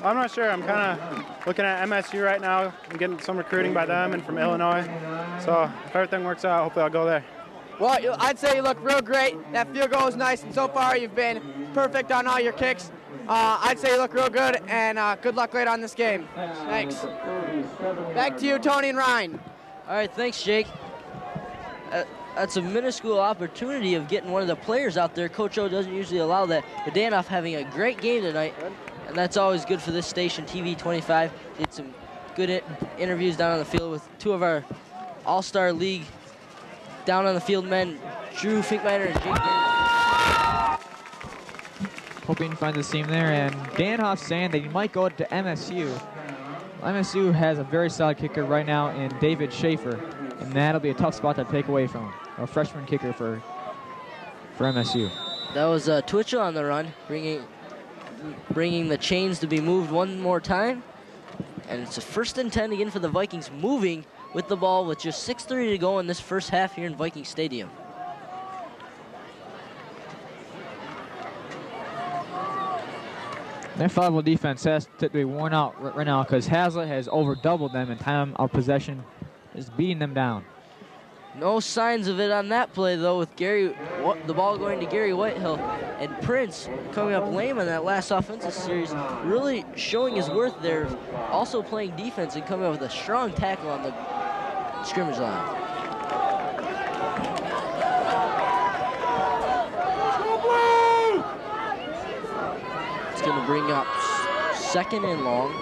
I'm not sure. I'm kind of looking at MSU right now. I'm getting some recruiting by them and from Illinois. So if everything works out, hopefully I'll go there. Well, I'd say you look real great. That field goal is nice, and so far you've been perfect on all your kicks. I'd say you look real good, and good luck later on this game. Thanks. Back to you, Tony and Ryan. All right, thanks, Jake. That's a minuscule opportunity of getting one of the players out there. Coach O doesn't usually allow that, but Danoff having a great game tonight, and that's always good for this station, TV 25. Did some good interviews down on the field with 2 of our All-Star League down on the field men, Drew Finkmeyer and Jake Danoff. Hoping to find the seam there, and Danhoff saying that he might go to MSU. MSU has a very solid kicker right now in David Schaefer, and that'll be a tough spot to take away from him. A freshman kicker for MSU. That was Twitchell on the run, bringing the chains to be moved one more time. And it's a 1st and 10 again for the Vikings, moving with the ball with just 6:30 to go in this first half here in Viking Stadium. That Fowlerville defense has to be worn out right now because Hazlitt has over-doubled them in time of possession, is beating them down. No signs of it on that play, though, with the ball going to Gary Whitehill. And Prince coming up lame on that last offensive series, really showing his worth there, also playing defense and coming up with a strong tackle on the scrimmage line. It's going to bring up 2nd and long.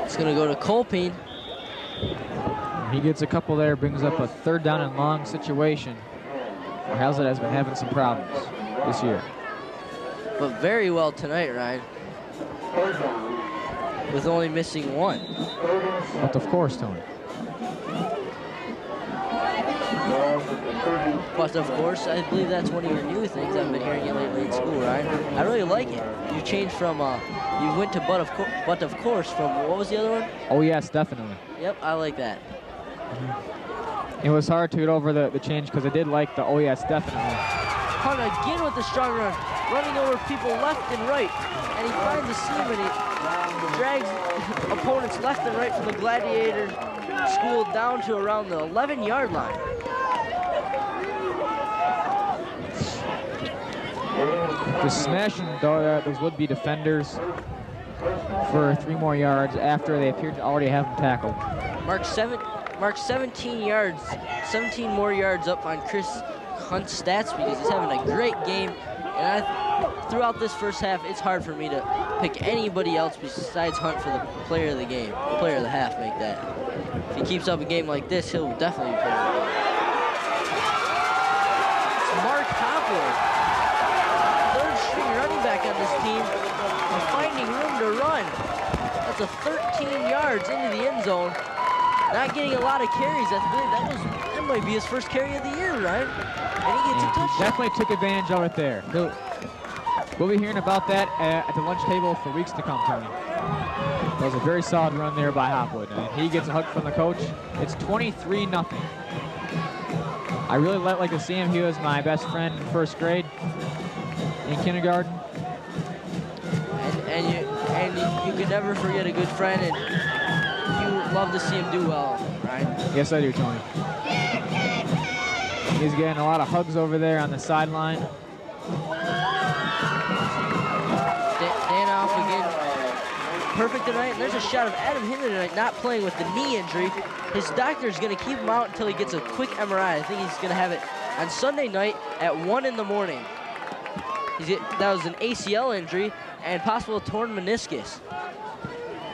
It's going to go to Colpine. He gets a couple there, brings up a 3rd down and long situation where Hazlitt has been having some problems this year. But very well tonight, Ryan, with only missing 1. But of course, Tony. But of course, I believe that's one of your new things I've been hearing you lately in school, Ryan. I really like it. You changed from, you went to but of course from, what was the other one? Oh yes, definitely. Yep, I like that. It was hard to get over the change because I did like the oh yes, definitely. Hunt again with the strong run, running over people left and right. And he finds a seam and he drags opponents left and right from the Gladiator School down to around the 11-yard line. Just smashing those would-be defenders for 3 more yards after they appeared to already have them tackled. Mark 17 yards, 17 more yards up on Chris Hunt's stats because he's having a great game. And throughout this first half, it's hard for me to pick anybody else besides Hunt for the player of the game, player of the half, make that. If he keeps up a game like this, he'll definitely be player of the game. It's Mark Hopler. 3rd to 13 yards into the end zone. Not getting a lot of carries. That might be his first carry of the year, right? And he gets a touchdown. Definitely took advantage of it there. We'll be hearing about that at the lunch table for weeks to come, Tony. That was a very solid run there by Hopwood. And he gets a hug from the coach. It's 23-0. I really like to see him. He was my best friend in first grade in kindergarten. And you can never forget a good friend, and you love to see him do well, right? Yes, I do, Tony. He's getting a lot of hugs over there on the sideline. Dan off again. Perfect tonight. And there's a shot of Adam Hinman tonight not playing with the knee injury. His doctor's going to keep him out until he gets a quick MRI. I think he's going to have it on Sunday night at 1 in the morning. That was an ACL injury and possible torn meniscus.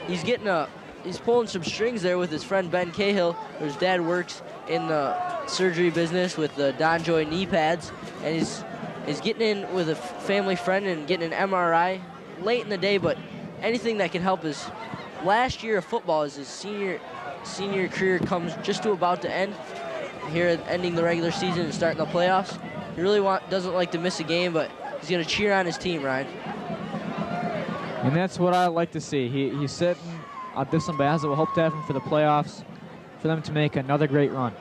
He's pulling some strings there with his friend Ben Cahill, whose dad works in the surgery business with the Don Joy knee pads, and he's getting in with a family friend and getting an MRI late in the day. But anything that can help his last year of football, as his senior career comes just to about to end here, ending the regular season and starting the playoffs. He really doesn't like to miss a game, but he's going to cheer on his team, Ryan. And that's what I like to see. He's sitting at this one, but we'll hope to have him for the playoffs, for them to make another great run.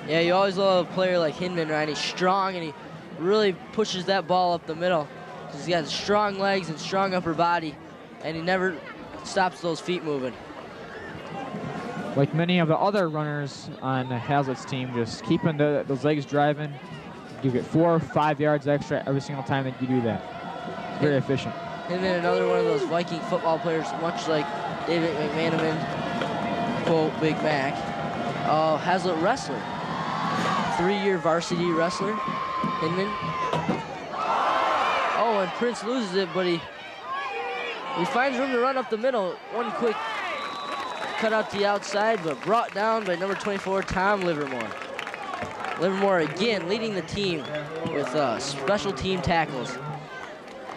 Yeah, you always love a player like Hinman, Ryan. He's strong, and he really pushes that ball up the middle. He's got strong legs and strong upper body, and he never stops those feet moving. Like many of the other runners on Hazlitt's team, just keeping those legs driving. You get 4 or 5 yards extra every single time that you do that. It's very efficient. And then another one of those Viking football players, much like David McManaman, quote, Big Mac. Hazlitt wrestler. 3-year varsity wrestler, Hinman. Oh, and Prince loses it, but he finds room to run up the middle. One quick cut out to the outside, but brought down by number 24, Tom Livermore. Livermore again leading the team with special team tackles.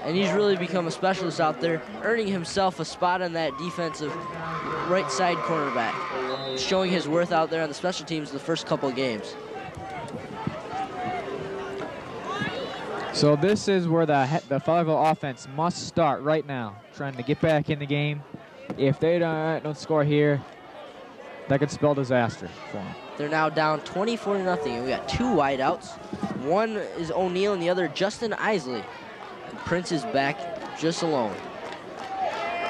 And he's really become a specialist out there, earning himself a spot on that defensive right side cornerback, showing his worth out there on the special teams the first couple of games. So this is where the Fowlerville offense must start right now, trying to get back in the game. If they don't score here, that could spell disaster for them. They're now down 24-0, and we got 2 wideouts. One is O'Neal and the other Justin Isley. And Prince is back just alone.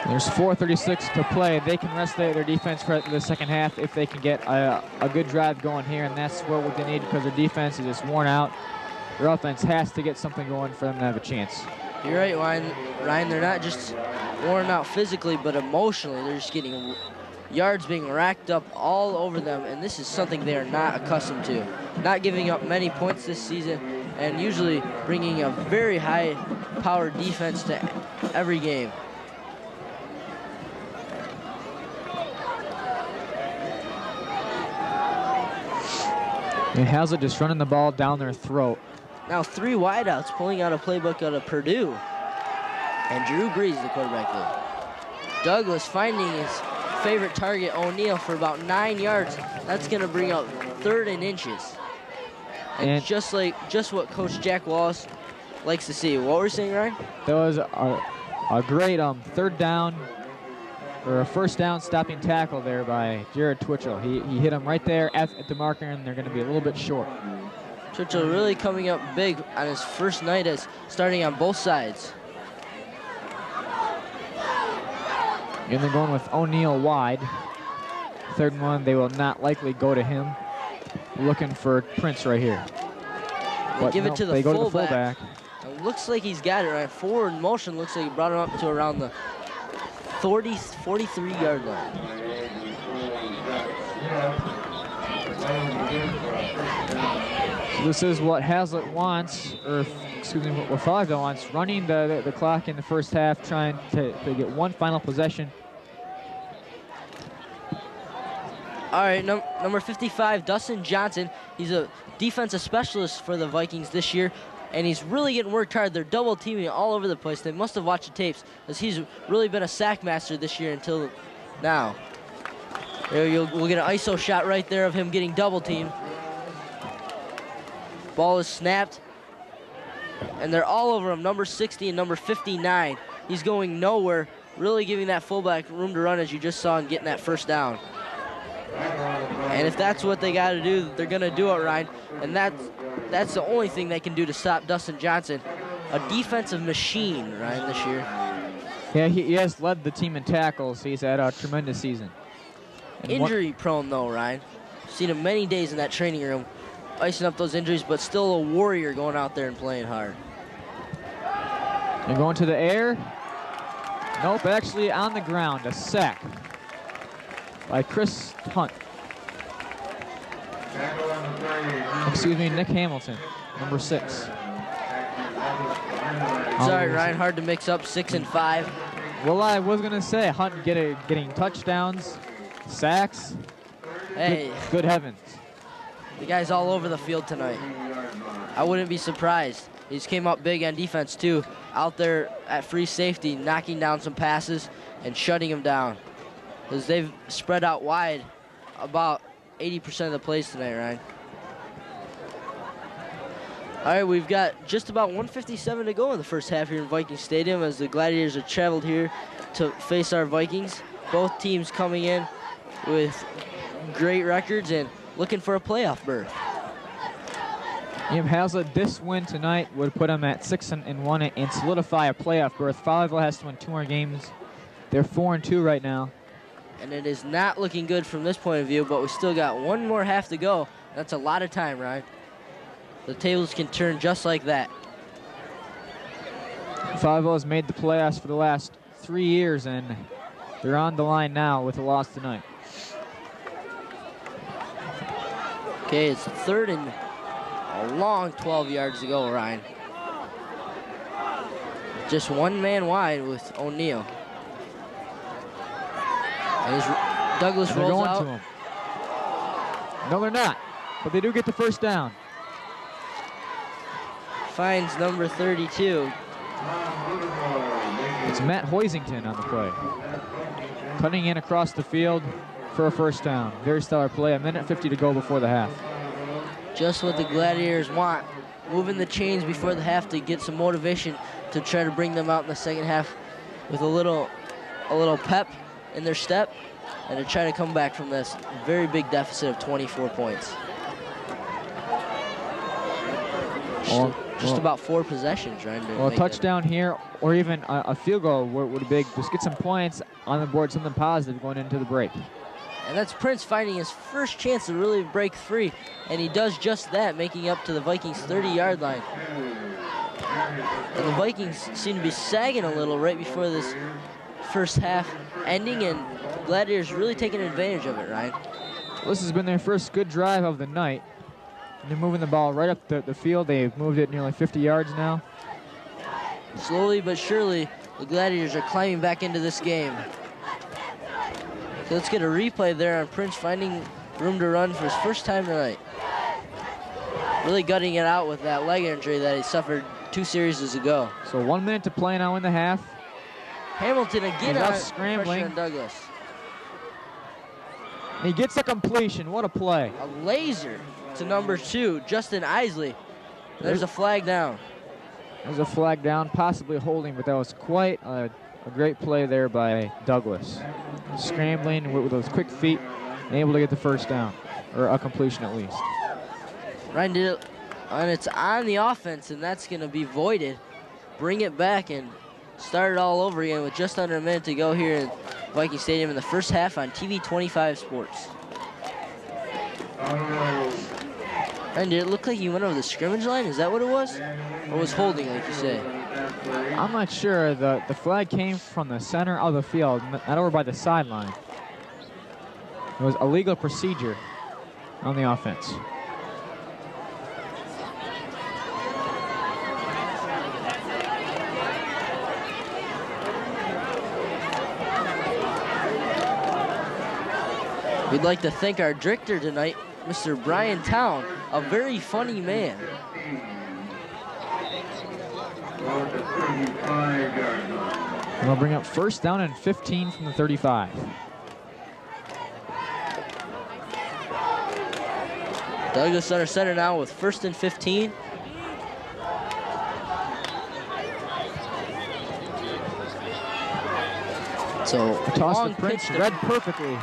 There's 4:36 to play. They can rest their defense for the second half if they can get a good drive going here, and that's what they need because their defense is just worn out. Their offense has to get something going for them to have a chance. You're right, Ryan. They're not just worn out physically, but emotionally. They're just getting yards being racked up all over them, and this is something they are not accustomed to. Not giving up many points this season, and usually bringing a very high-powered defense to every game. And Hazlitt just running the ball down their throat. Now 3 wideouts pulling out a playbook out of Purdue. And Drew Brees, the quarterback there. Douglas finding his favorite target, O'Neal, for about 9 yards. That's going to bring out 3rd and inches. And just what Coach Jack Wallace likes to see. What were you saying, Ryan? That was a great third down, or a first down stopping tackle there by Jared Twitchell. He hit him right there at the marker, and they're going to be a little bit short. Twitchell really coming up big on his first night as starting on both sides. And they're going with O'Neal wide. 3rd one, they will not likely go to him. Looking for Prince right here. They give it to the fullback. Go to the fullback. It looks like he's got it right. Forward motion looks like he brought him up to around the 43-yard line. So this is what Hazlitt wants, or excuse me, what Fowlerville wants, running the clock in the first half, trying to get one final possession. All right, number 55, Dustin Johnson. He's a defensive specialist for the Vikings this year. and he's really getting worked hard. They're double teaming all over the place. They must have watched the tapes, because he's really been a sack master this year until now. We'll get an ISO shot right there of him getting double teamed. Ball is snapped, and they're all over him, number 60 and number 59. He's going nowhere, really giving that fullback room to run, as you just saw, and getting that first down. And if that's what they got to do, they're going to do it, Ryan. And that's the only thing they can do to stop Dustin Johnson. A defensive machine, Ryan, this year. Yeah, he has led the team in tackles. He's had a tremendous season. And Injury prone, though, Ryan. Seen him many days in that training room, icing up those injuries, but still a warrior going out there and playing hard. And going to the air. Nope, actually on the ground, a sack by Chris Hunt. Excuse me, Nick Hamilton, number 6. Sorry, Ryan, hard to mix up 6 and 5. Well, I was gonna say Hunt getting touchdowns, sacks. Hey, good heavens. The guy's all over the field tonight. I wouldn't be surprised. He just came up big on defense too, out there at free safety, knocking down some passes and shutting them down. Because they've spread out wide about 80% of the plays tonight, Ryan. All right, we've got just about 1:57 to go in the first half here in Viking Stadium, as the Gladiators have traveled here to face our Vikings. Both teams coming in with great records and looking for a playoff berth. Hazlitt, this win tonight would put them at 6-1 and solidify a playoff berth. Fowlerville has to win 2 more games. They're 4-2 right now. And it is not looking good from this point of view, but we still got 1 more half to go. That's a lot of time, Ryan. The tables can turn just like that. Fowlerville has made the playoffs for the last 3 years, and they're on the line now with a loss tonight. Okay, it's 3rd and a long 12 yards to go, Ryan. Just 1 man wide with O'Neal. And Douglas and they're rolls going out. to him. No, they're not, but they do get the first down. Finds number 32. It's Matt Hoisington on the play. Cutting in across the field for a first down. Very stellar play. 1:50 to go before the half. Just what the Gladiators want. Moving the chains before the half to get some motivation to try to bring them out in the second half with a little pep in their step, and to try to come back from this very big deficit of 24 points. Just about 4 possessions, right? Well, a touchdown here, or even a field goal would be big. Just get some points on the board, something positive going into the break. And that's Prince finding his first chance to really break free, and he does just that, making up to the Vikings' 30-yard line. And the Vikings seem to be sagging a little right before this first half ending, and Gladiators really taking advantage of it, Ryan. This has been their first good drive of the night. And they're moving the ball right up the field. They've moved it nearly 50 yards now. Slowly but surely, the Gladiators are climbing back into this game. So let's get a replay there on Prince finding room to run for his first time tonight. Really gutting it out with that leg injury that he suffered 2 series ago. So 1 minute to play now in the half. Hamilton again out on scrambling. pressure on Douglas. He gets a completion. What a play. A laser to number 2, Justin Isley. There's a flag down. There's a flag down, possibly holding, but that was quite a great play there by Douglas. Scrambling with those quick feet and able to get the first down, or a completion at least. Ryan did it, and it's on the offense, and that's going to be voided. Bring it back and start it all over again with just under a minute to go here in Viking Stadium in the first half on TV 25 Sports. And did it look like he went over the scrimmage line? Is that what it was? Or was holding, like you say? I'm not sure. The flag came from the center of the field, not over by the sideline. It was a legal procedure on the offense. We'd like to thank our director tonight, Mr. Brian Town, a very funny man. And they'll bring up first down and 15 from the 35. Douglas under center now with first and 15. So Toss long to Prince, pitch to read perfectly.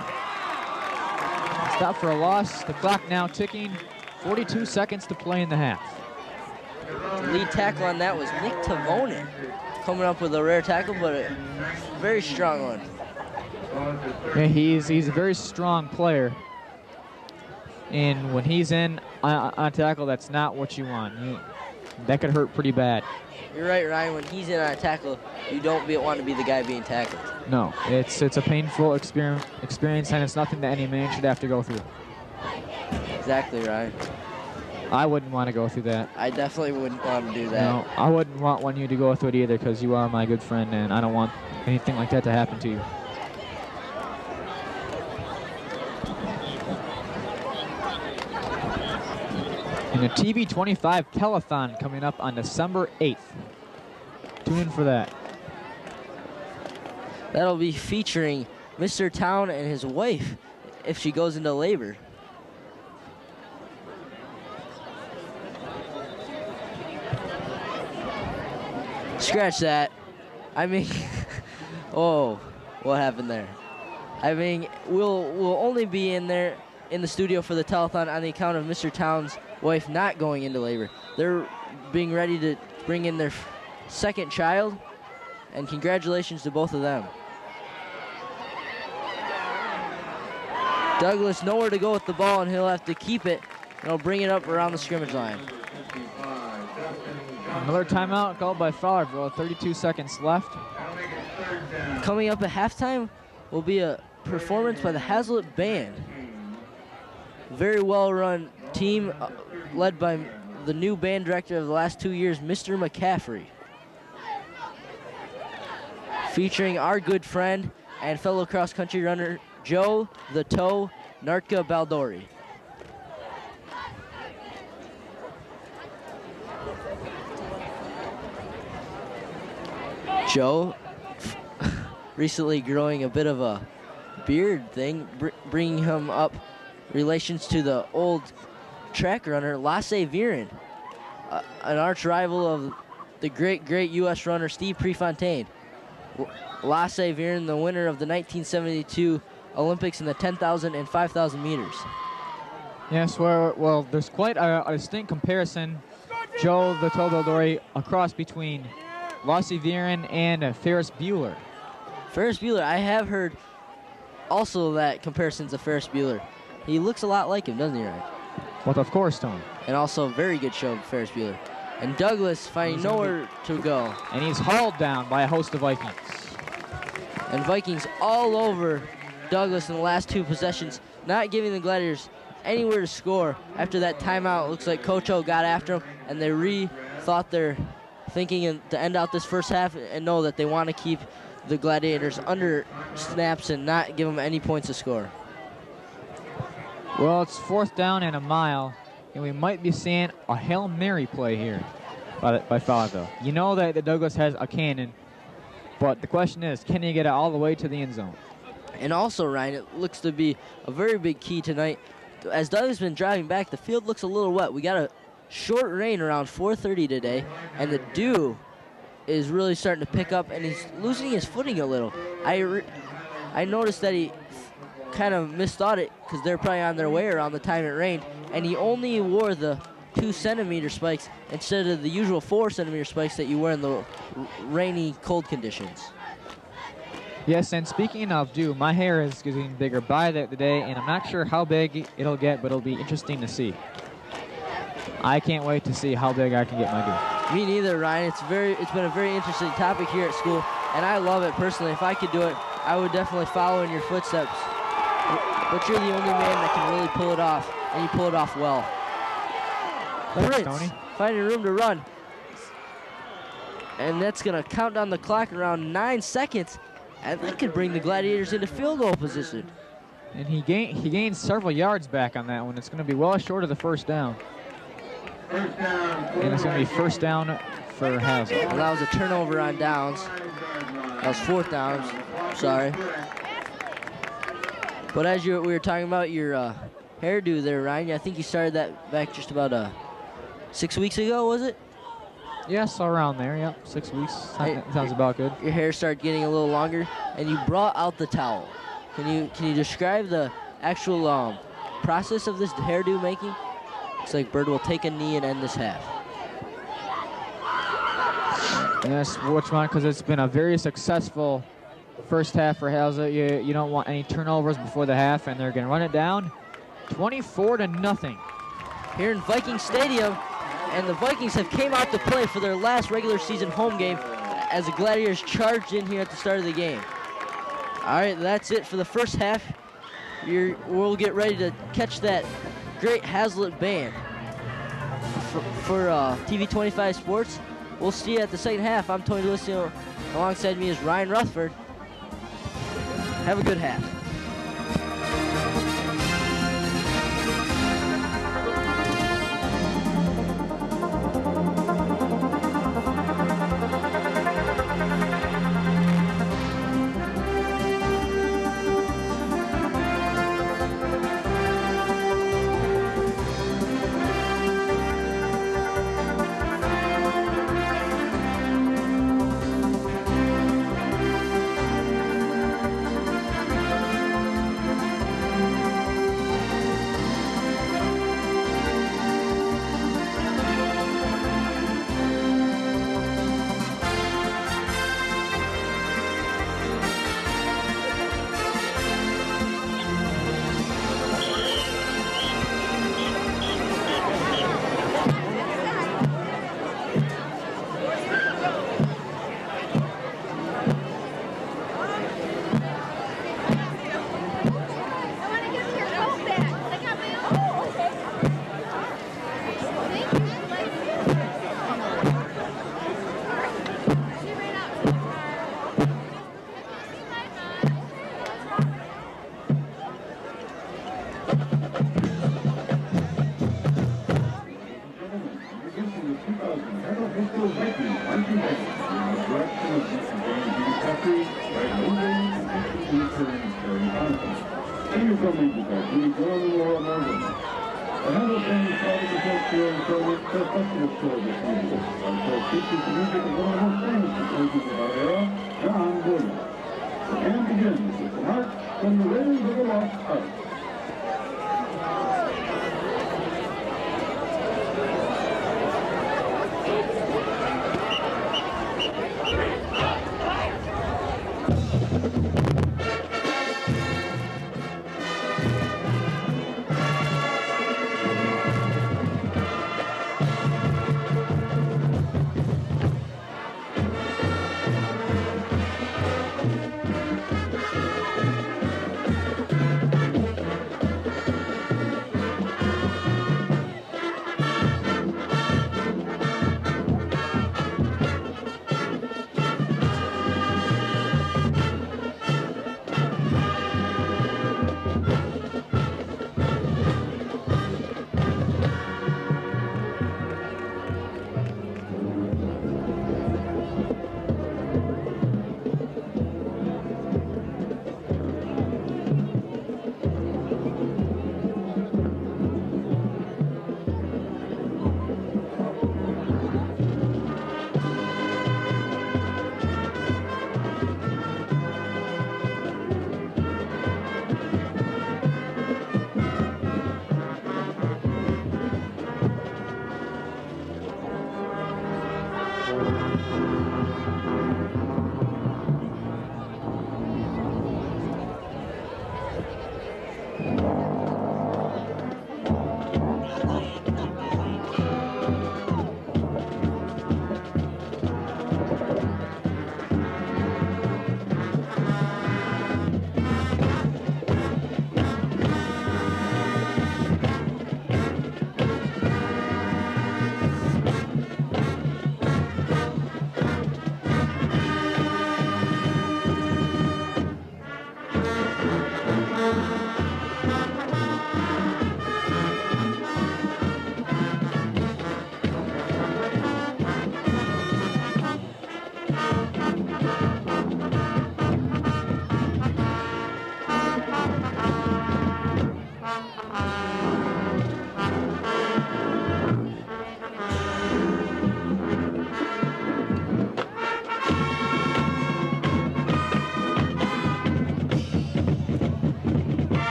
Stop for a loss. The clock now ticking. 42 seconds to play in the half. The lead tackle on that was Nick Tavonen, coming up with a rare tackle, but a very strong one. Yeah, he's a very strong player. And when he's in on a tackle, that's not what you want. That could hurt pretty bad. You're right, Ryan. When he's in on a tackle, you don't want to be the guy being tackled. No, it's a painful experience, and it's nothing that any man should have to go through. Exactly, Ryan. I wouldn't want to go through that. I definitely wouldn't want to do that. No, I wouldn't want you to go through it either, because you are my good friend, and I don't want anything like that to happen to you. And a TV25 telethon coming up on December 8th. Tune in for that. That'll be featuring Mr. Town and his wife if she goes into labor. Scratch that. I mean, oh, what happened there? I mean, we'll only be in there in the studio for the telethon on the account of Mr. Town's wife not going into labor. They're being ready to bring in their second child, and congratulations to both of them. Douglas nowhere to go with the ball, and he'll have to keep it, and he'll bring it up around the scrimmage line. Another timeout called by Fowlerville, 32 seconds left. Coming up at halftime will be a performance by the Hazlitt Band. Very well-run team led by the new band director of the last 2 years, Mr. McCaffrey. Featuring our good friend and fellow cross-country runner, Joe the Toe Nartka Baldori. Joe recently growing a bit of a beard thing, bringing him up relations to the old track runner Lasse Viren, an arch rival of the great U.S. runner Steve Prefontaine. Lasse Viren, the winner of the 1972 Olympics in the 10,000 and 5,000 meters. Yes, well, there's quite a distinct comparison, Joe the Toe Baldori, across between Lasse Viren and Ferris Bueller. Ferris Bueller, I have heard also that comparisons of Ferris Bueller. He looks a lot like him, doesn't he, Ryan? Well, of course, Tony. And also a very good show of Ferris Bueller. And Douglas finding nowhere to go. And he's hauled down by a host of Vikings. And Vikings all over Douglas in the last two possessions, not giving the Gladiators anywhere to score. After that timeout, it looks like Coach O got after him, and they rethought their thinking to end out this first half and know that they want to keep the Gladiators under snaps and not give them any points to score. Well, it's fourth down and a mile, and we might be seeing a Hail Mary play here by Fowlerville. You know that Douglas has a cannon, but the question is, can he get it all the way to the end zone? And also, Ryan, it looks to be a very big key tonight. As Douglas has been driving back, the field looks a little wet. We got a short rain around 4:30 today, and the dew is really starting to pick up, and he's losing his footing a little. I noticed that he kind of misthought it because they're probably on their way around the time it rained, and he only wore the 2-centimeter spikes instead of the usual 4-centimeter spikes that you wear in the rainy, cold conditions. Yes, and speaking of dew, my hair is getting bigger by the day, and I'm not sure how big it'll get, but it'll be interesting to see. I can't wait to see how big I can get my dew. Me neither, Ryan. It's been a very interesting topic here at school, and I love it personally. If I could do it, I would definitely follow in your footsteps. But you're the only man that can really pull it off, and you pull it off well. Thanks, Prince, Tony. finding room to run. And that's going to count down the clock around 9 seconds, and that could bring the Gladiators into field goal position. And he gained several yards back on that one. It's going to be well short of the first down. And it's going to be first down for Hazlitt. Well, that was a turnover on downs. That was 4th downs. Sorry. But as we were talking about your hairdo there, Ryan, I think you started that back just about 6 weeks ago, was it? Yes, around there. Yep, 6 weeks. Sounds about good. Your hair started getting a little longer, and you brought out the towel. Can you describe the actual process of this hairdo making? Looks like Bird will take a knee and end this half. Yes, which one? Because it's been a very successful first half for Hazlitt. You don't want any turnovers before the half, and they're going to run it down 24-0 here in Viking Stadium, and the Vikings have came out to play for their last regular season home game as the Gladiators charged in here at the start of the game. All right, that's it for the first half. We'll get ready to catch that great Hazlitt band for TV 25 Sports. We'll see you at the second half. I'm Tony Delisio. Alongside me is Ryan Rutherford. Have a good half.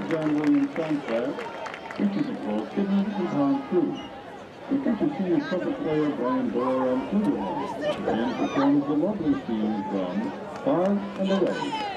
John Williams Science Lab, features control Kidman and Tom Cruise. We feature senior trumpet player Brian Doyle on flugelhorn and performs the lovely theme from Far and Away.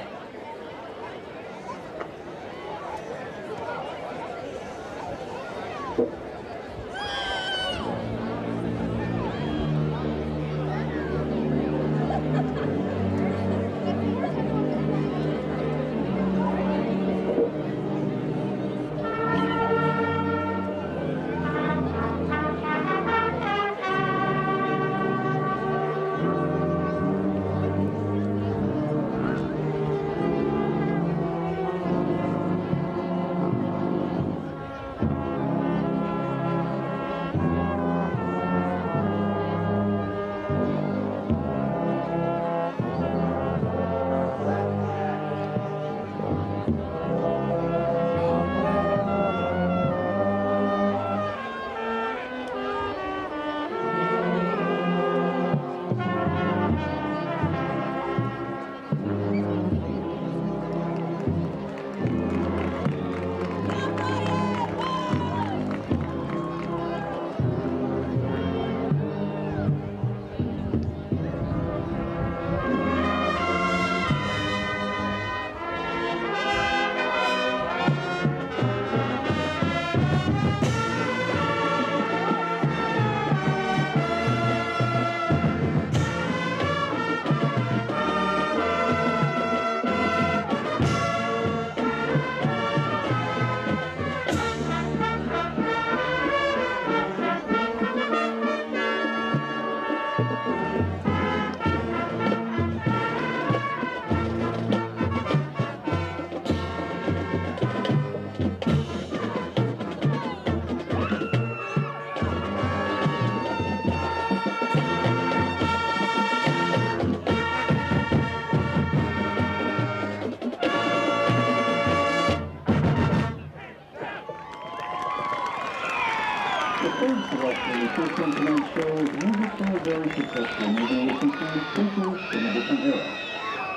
Tonight's show is music from a very successful movie which includes features from a different era.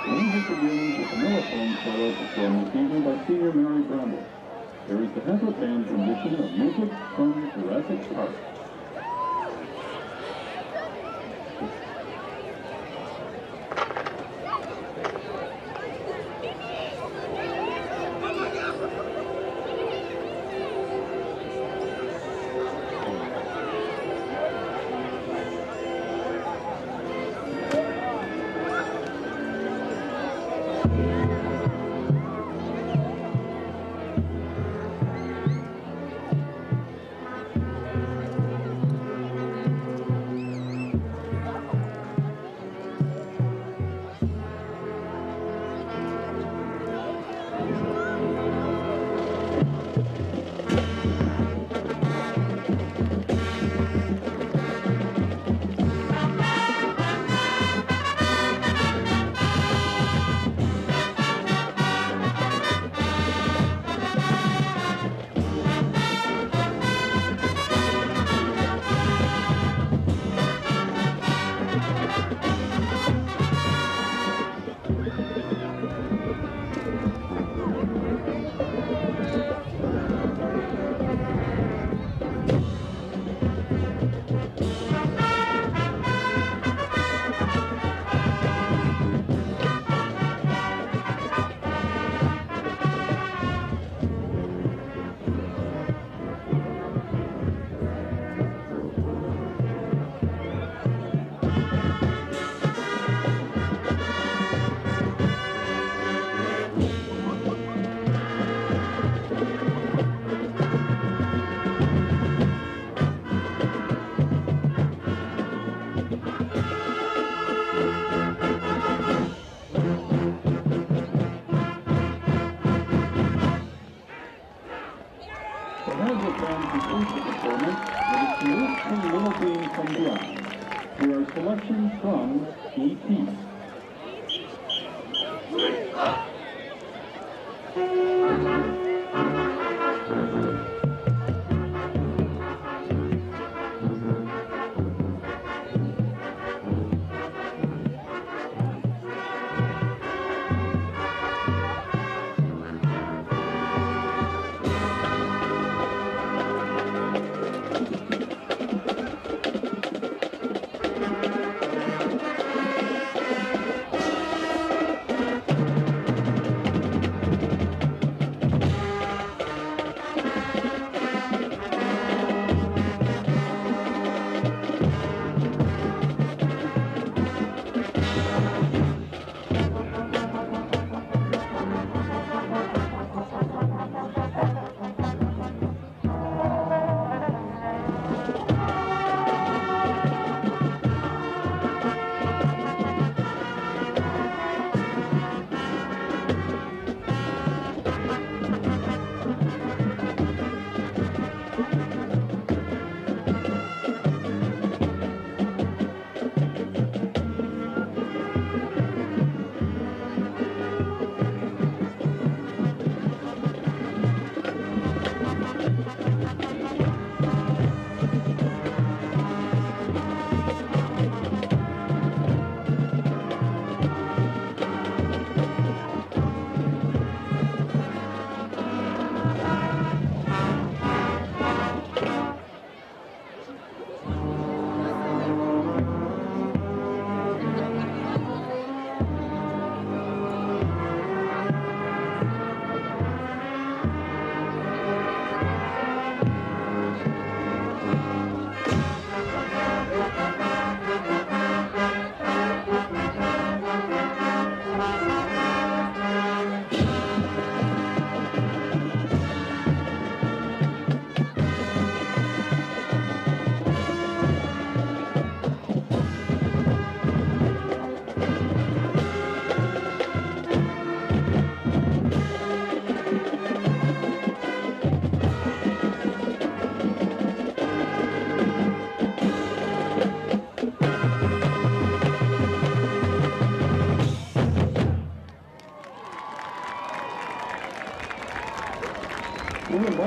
The music begins with a mellophone solo performed this evening by senior Mary Bramble. Here is the Hazlet Band's rendition of music from Jurassic Park.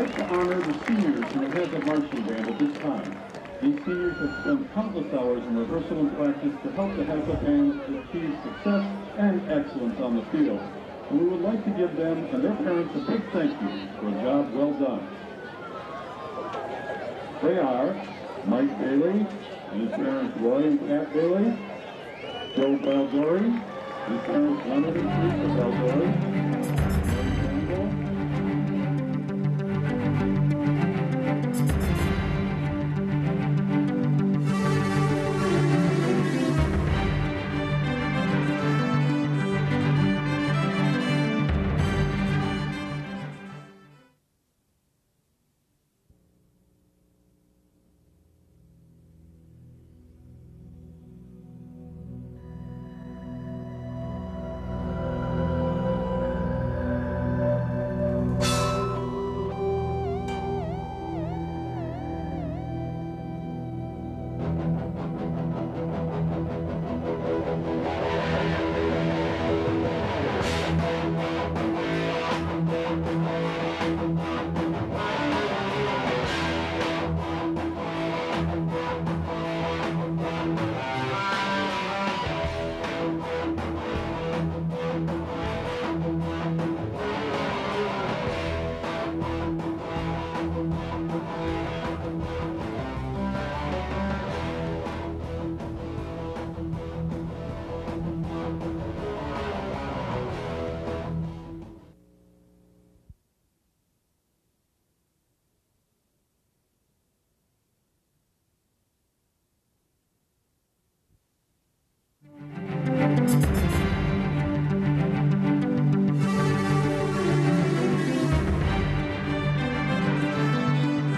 like to honor the seniors who head the marching band at this time. These seniors have spent countless hours in rehearsal and practice to help the Hazlet band achieve success and excellence on the field. And we would like to give them and their parents a big thank you for a job well done. They are Mike Bailey and his parents Roy and Pat Bailey, Joe Baldori, his parents Leonard and Teresa Baldori,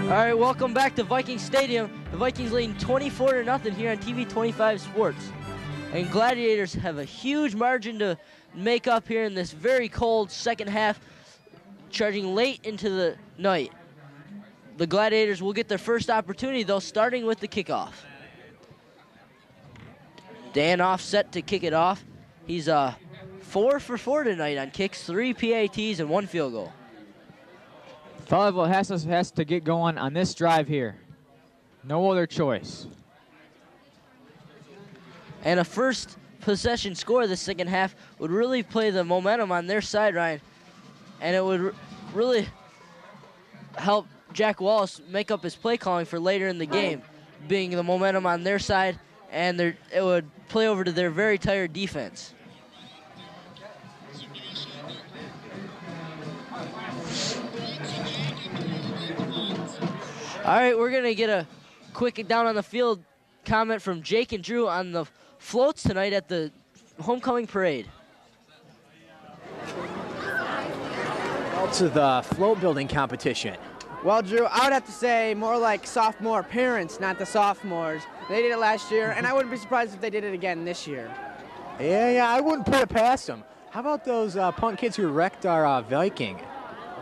All right, welcome back to Viking Stadium. The Vikings leading 24-0 here on TV 25 Sports. And Gladiators have a huge margin to make up here in this very cold second half, charging late into the night. The Gladiators will get their first opportunity, though, starting with the kickoff. Dan off set to kick it off. He's 4 for 4 tonight on kicks, 3 PATs and 1 field goal. Fowlerville has to get going on this drive here. No other choice. And a first possession score the second half would really play the momentum on their side, Ryan. And it would really help Jack Wallace make up his play calling for later in the game, being the momentum on their side, and it would play over to their very tired defense. All right, we're going to get a quick down on the field comment from Jake and Drew on the floats tonight at the homecoming parade. To the float building competition. Well, Drew, I would have to say more like sophomore parents, not the sophomores. They did it last year, and I wouldn't be surprised if they did it again this year. Yeah, I wouldn't put it past them. How about those punk kids who wrecked our Viking?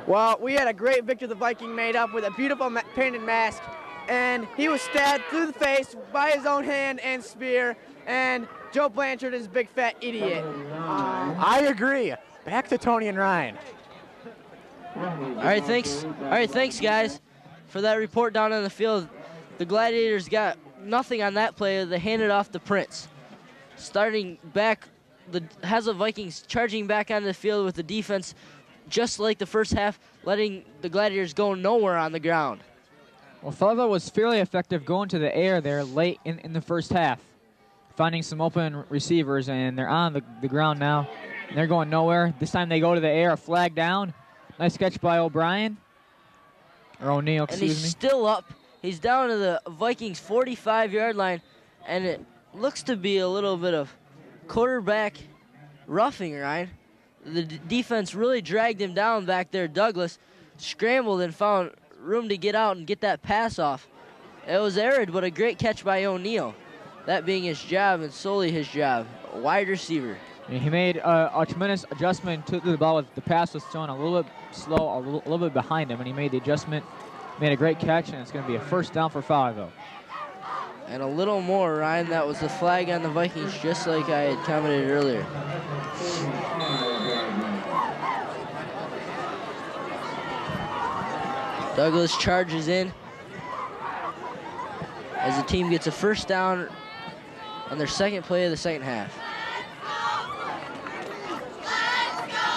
Well, we had a great Victor the Viking made up with a beautiful painted mask, and he was stabbed through the face by his own hand and spear, and Joe Blanchard is a big fat idiot. I agree. Back to Tony and Ryan. All right, thanks, guys, for that report down on the field. The Gladiators got nothing on that play. They handed off to Prince. Starting back, the Hazlet Vikings charging back onto the field with the defense, just like the first half, letting the Gladiators go nowhere on the ground. Well, Fowlerville was fairly effective going to the air there late in the first half, finding some open receivers, and they're on the ground now. And they're going nowhere. This time they go to the air, a flag down. Nice catch by O'Brien. Or O'Neal, excuse me. And he's still up. He's down to the Vikings' 45-yard line, and it looks to be a little bit of quarterback roughing, Ryan. The defense really dragged him down back there. Douglas scrambled and found room to get out and get that pass off. It was arid, but a great catch by O'Neal. That being his job and solely his job, a wide receiver. And he made a tremendous adjustment to the ball. The pass was thrown a little bit slow, a little bit behind him, and he made the adjustment, made a great catch, and it's going to be a first down for Fowlerville. And a little more, Ryan. That was the flag on the Vikings, just like I had commented earlier. Douglas charges in as the team gets a first down on their second play of the second half.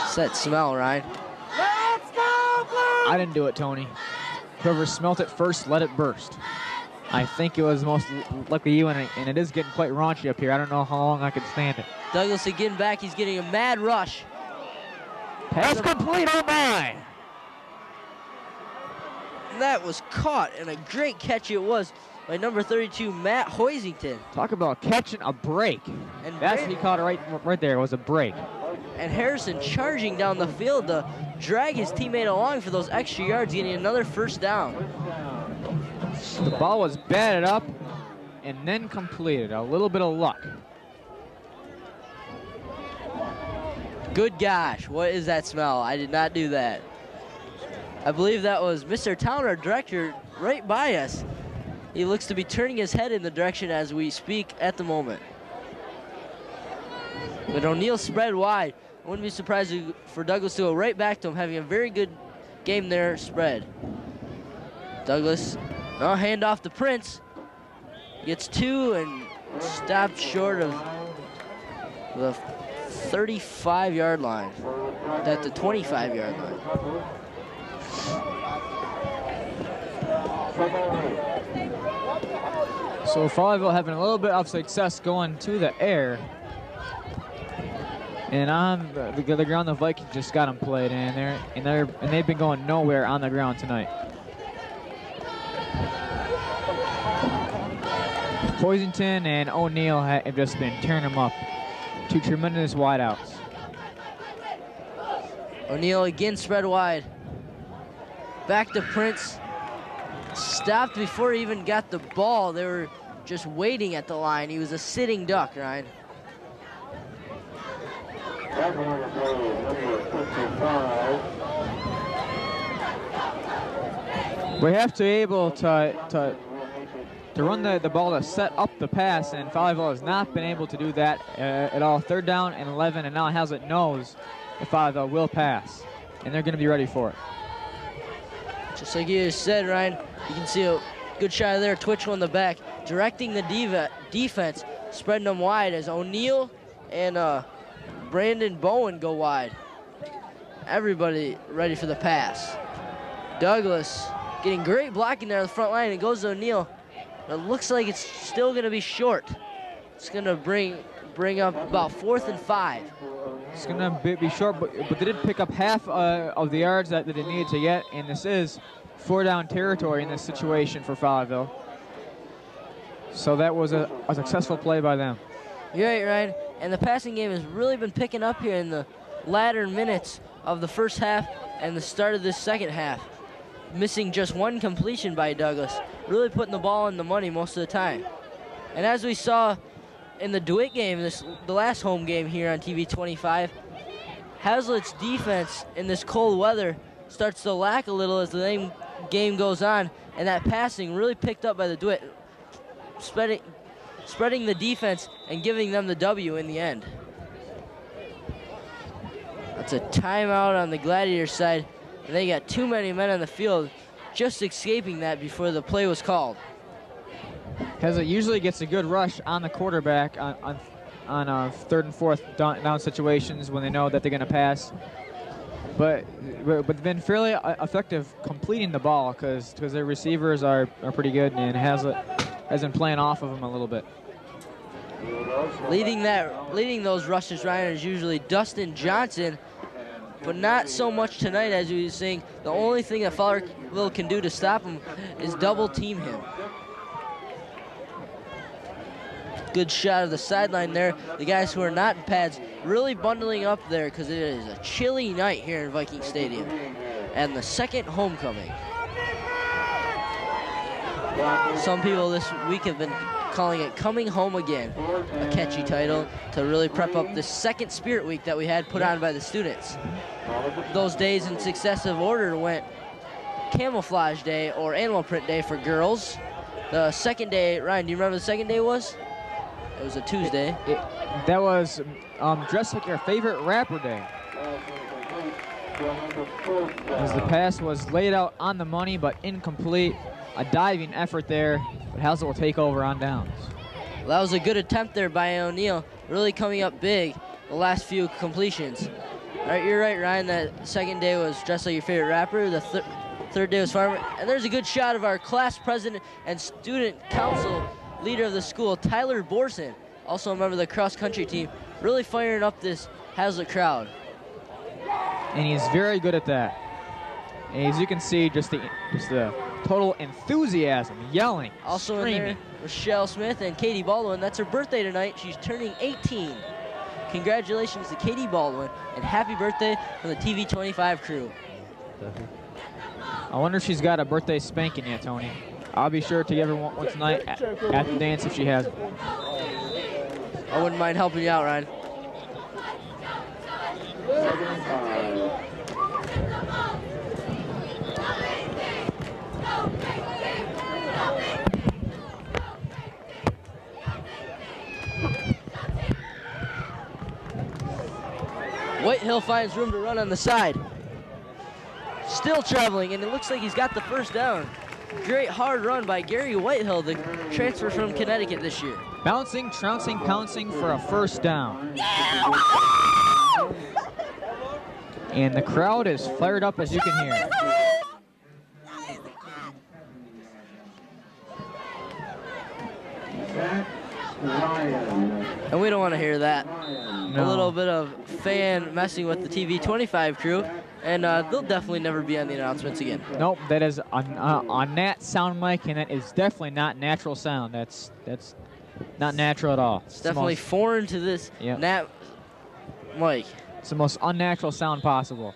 What's that smell, Ryan? I didn't do it, Tony. Whoever smelt it first, let it burst. I think it was most likely you, and it is getting quite raunchy up here. I don't know how long I can stand it. Douglas again back. He's getting a mad rush. Pass complete, oh my! That was caught, and a great catch it was by number 32, Matt Hoisington. Talk about catching a break. And that's what he caught it right there, was a break. And Harrison charging down the field to drag his teammate along for those extra yards, getting another first down. The ball was batted up and then completed. A little bit of luck. Good gosh, what is that smell? I did not do that. I believe that was Mr. Town, our director, right by us. He looks to be turning his head in the direction as we speak at the moment. But O'Neal spread wide. I wouldn't be surprised for Douglas to go right back to him, having a very good game there spread. Douglas, no, hand off to Prince. Gets 2 and stopped short of the 35-yard line. At the 25-yard line. So Fowlerville having a little bit of success going to the air. And on the ground, the Vikings just got them played, and they've been going nowhere on the ground tonight. Hoisington and O'Neal have just been tearing them up. 2 tremendous wideouts. O'Neal again spread wide. Back to Prince. Stopped before he even got the ball. They were just waiting at the line. He was a sitting duck, Ryan. We have to be able to run the ball to set up the pass, and Fowlerville has not been able to do that at all. 3rd down and 11, and now Hazlitt knows if Fowlerville will pass, and they're going to be ready for it. Just like you just said, Ryan, you can see a good shot of there, Twitchell in the back, directing the defense, spreading them wide as O'Neal and Brandon Bowen go wide. Everybody ready for the pass. Douglas getting great blocking there on the front line, and goes to O'Neal. It looks like it's still going to be short. It's going to bring up about 4th and 5. It's going to be short, but they did pick up half of the yards that they needed to get, and this is 4-down territory in this situation for Fowlerville. So that was a successful play by them. You're right, Ryan. And the passing game has really been picking up here in the latter minutes of the first half and the start of this second half. Missing just 1 completion by Douglas, really putting the ball in the money most of the time. And as we saw in the DeWitt game, the last home game here on TV 25, Hazlitt's defense in this cold weather starts to lack a little as the game goes on, and that passing really picked up by the DeWitt, spreading the defense and giving them the W in the end. That's a timeout on the Gladiator side. And they got too many men on the field, just escaping that before the play was called. Hazlitt usually gets a good rush on the quarterback on 3rd and 4th down situations when they know that they're going to pass. But they've been fairly effective completing the ball because their receivers are pretty good, and Hazlitt has been playing off of them a little bit. Leading those rushes, Ryan, is usually Dustin Johnson, but not so much tonight, as we were saying. The only thing that Fowlerville can do to stop him is double team him. Good shot of the sideline there. The guys who are not in pads really bundling up there because it is a chilly night here in Viking Stadium. And the second homecoming. Some people this week have been calling it Coming Home Again, a catchy title to really prep up the second Spirit Week that we had put on by the students. Those days in successive order went Camouflage Day or Animal Print Day for girls. The second day, Ryan, do you remember the second day was? It was a Tuesday. That was Dress Like Your Favorite Rapper Day. As the pass was laid out on the money, but incomplete. A diving effort there, but Hazlitt will take over on downs. Well, that was a good attempt there by O'Neal, really coming up big the last few completions. All right, you're right, Ryan, that second day was Dress Like Your Favorite Rapper. The third day was Farmer. And there's a good shot of our class president and student council leader of the school, Tyler Borson, also a member of the cross-country team, really firing up this Hazlitt crowd. And he's very good at that. And as you can see, just the total enthusiasm, yelling, also screaming. in there, Rochelle Smith and Katie Baldwin. That's her birthday tonight. She's turning 18. Congratulations to Katie Baldwin, and happy birthday from the TV25 crew. I wonder if she's got a birthday spanking yet, Tony. I'll be sure to give her one tonight at the dance if she has it. I wouldn't mind helping you out, Ryan. Whitehill finds room to run on the side. Still traveling, and it looks like he's got the first down. Great hard run by Gary Whitehill, the transfer from Connecticut this year. Bouncing, trouncing, pouncing for a first down. And the crowd is fired up, as you can hear. And we don't want to hear that. No. A little bit of fan messing with the TV25 crew, and they'll definitely never be on the announcements again. Nope, that is a Nat sound mic, and that is definitely not natural sound. That's not natural at all. It's definitely foreign to this Nat mic. It's the most unnatural sound possible.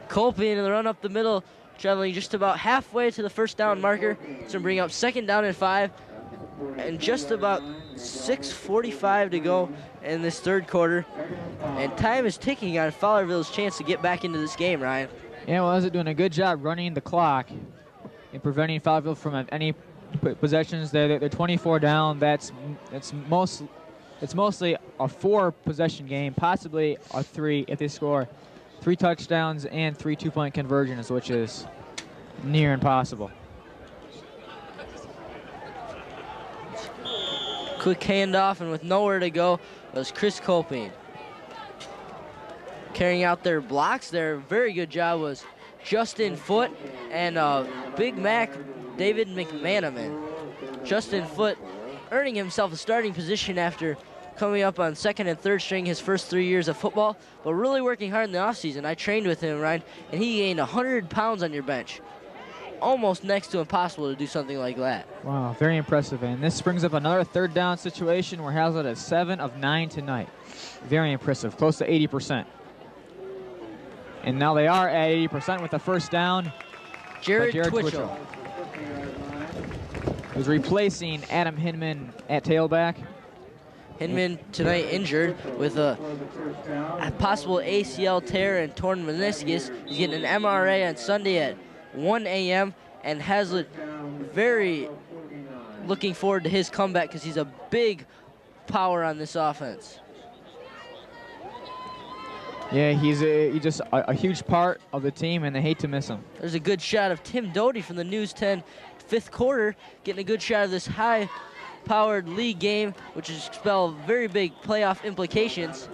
Colpin in the run up the middle, traveling just about halfway to the first down marker. It's going to bring up 2nd down and 5. And just about 6:45 to go in this third quarter. And time is ticking on Fowlerville's chance to get back into this game, Ryan. Yeah, well, they're doing a good job running the clock and preventing Fowlerville from any possessions. They're 24 down. It's mostly a 4-possession game, possibly a 3 if they score 3 touchdowns and 3 2-point conversions, which is near impossible. Quick handoff, and with nowhere to go was Chris Colpin. Carrying out their blocks there, very good job was Justin Foote and Big Mac David McManaman. Justin Foote earning himself a starting position after coming up on 2nd and 3rd string his first 3 years of football, but really working hard in the offseason. I trained with him, Ryan, and he gained 100 pounds on your bench. Almost next to impossible to do something like that. Wow, very impressive. And this brings up another 3rd down situation where Hazlitt is 7 of 9 tonight. Very impressive, close to 80%. And now they are at 80% with the first down. Jared Twitchell is replacing Adam Hinman at tailback. Hinman tonight injured with a possible ACL tear and torn meniscus. He's getting an MRI on Sunday at 1 a.m. and Hazlitt very looking forward to his comeback because he's a big power on this offense. Yeah, he's just a huge part of the team, and they hate to miss him. There's a good shot of Tim Doty from the News 10 5th quarter, getting a good shot of this high-powered league game, which is spell very big playoff implications.